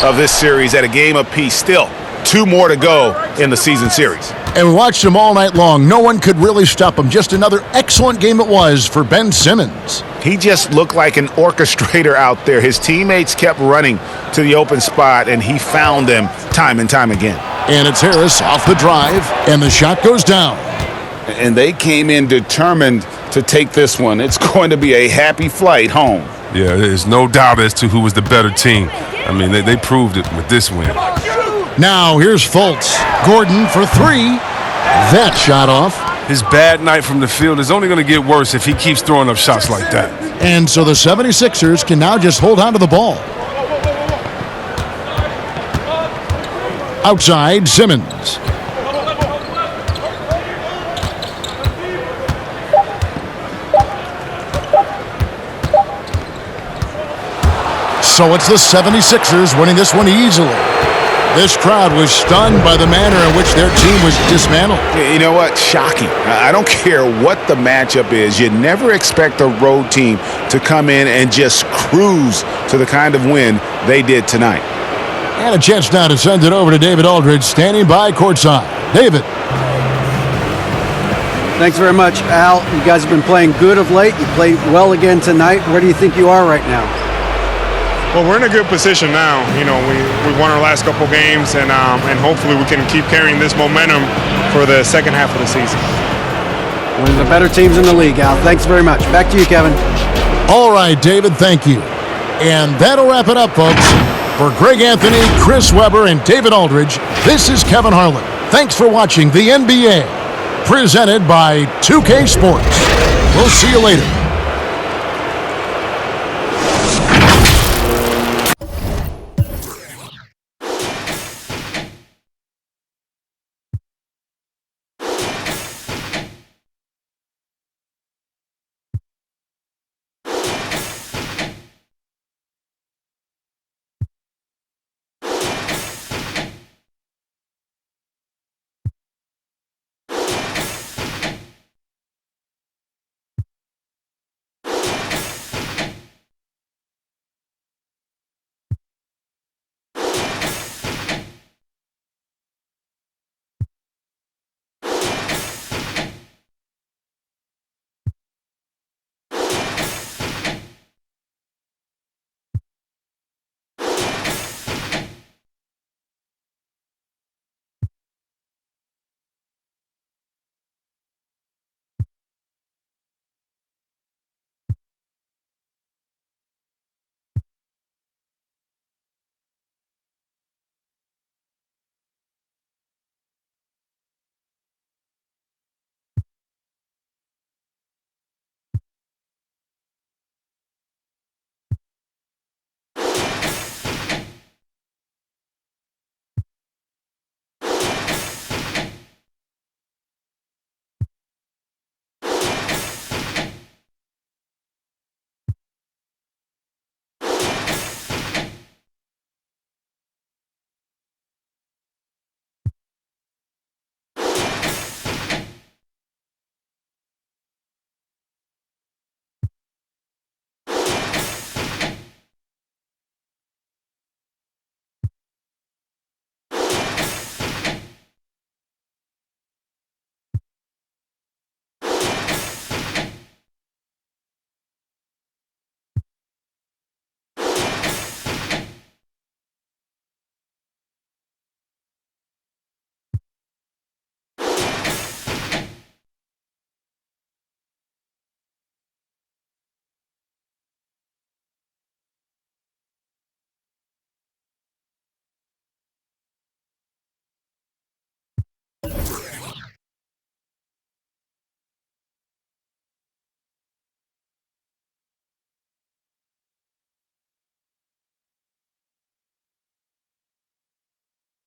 [SPEAKER 6] of this series at a game apiece. Still, 2 more to go in the season series.
[SPEAKER 1] And we watched them all night long. No one could really stop them. Just another excellent game it was for Ben Simmons.
[SPEAKER 6] He just looked like an orchestrator out there. His teammates kept running to the open spot, and he found them time and time again.
[SPEAKER 1] And it's Harris off the drive, and the shot goes down.
[SPEAKER 2] And they came in determined to take this one. It's going to be a happy flight home.
[SPEAKER 4] Yeah, there's no doubt as to who was the better team. I mean, they proved it with this win.
[SPEAKER 1] Now here's Fultz. Gordon for 3. That shot off.
[SPEAKER 4] His bad night from the field is only going to get worse if he keeps throwing up shots like that.
[SPEAKER 1] And so the 76ers can now just hold on to the ball. Outside, Simmons. So it's the 76ers winning this one easily. This crowd was stunned by the manner in which their team was dismantled.
[SPEAKER 6] You know what? Shocking. I don't care what the matchup is. You never expect a road team to come in and just cruise to the kind of win they did tonight.
[SPEAKER 1] And a chance now to send it over to David Aldridge, standing by courtside. David.
[SPEAKER 3] Thanks very much, Al. You guys have been playing good of late. You played well again tonight. Where do you think you are right now?
[SPEAKER 13] Well, we're in a good position now. You know, we won our last couple games, and hopefully we can keep carrying this momentum for the second half of the season.
[SPEAKER 3] One of the better teams in the league, Al. Thanks very much. Back to you, Kevin.
[SPEAKER 1] All right, David, thank you. And that'll wrap it up, folks. For Greg Anthony, Chris Webber, and David Aldridge, this is Kevin Harlan. Thanks for watching the NBA, presented by 2K Sports. We'll see you later.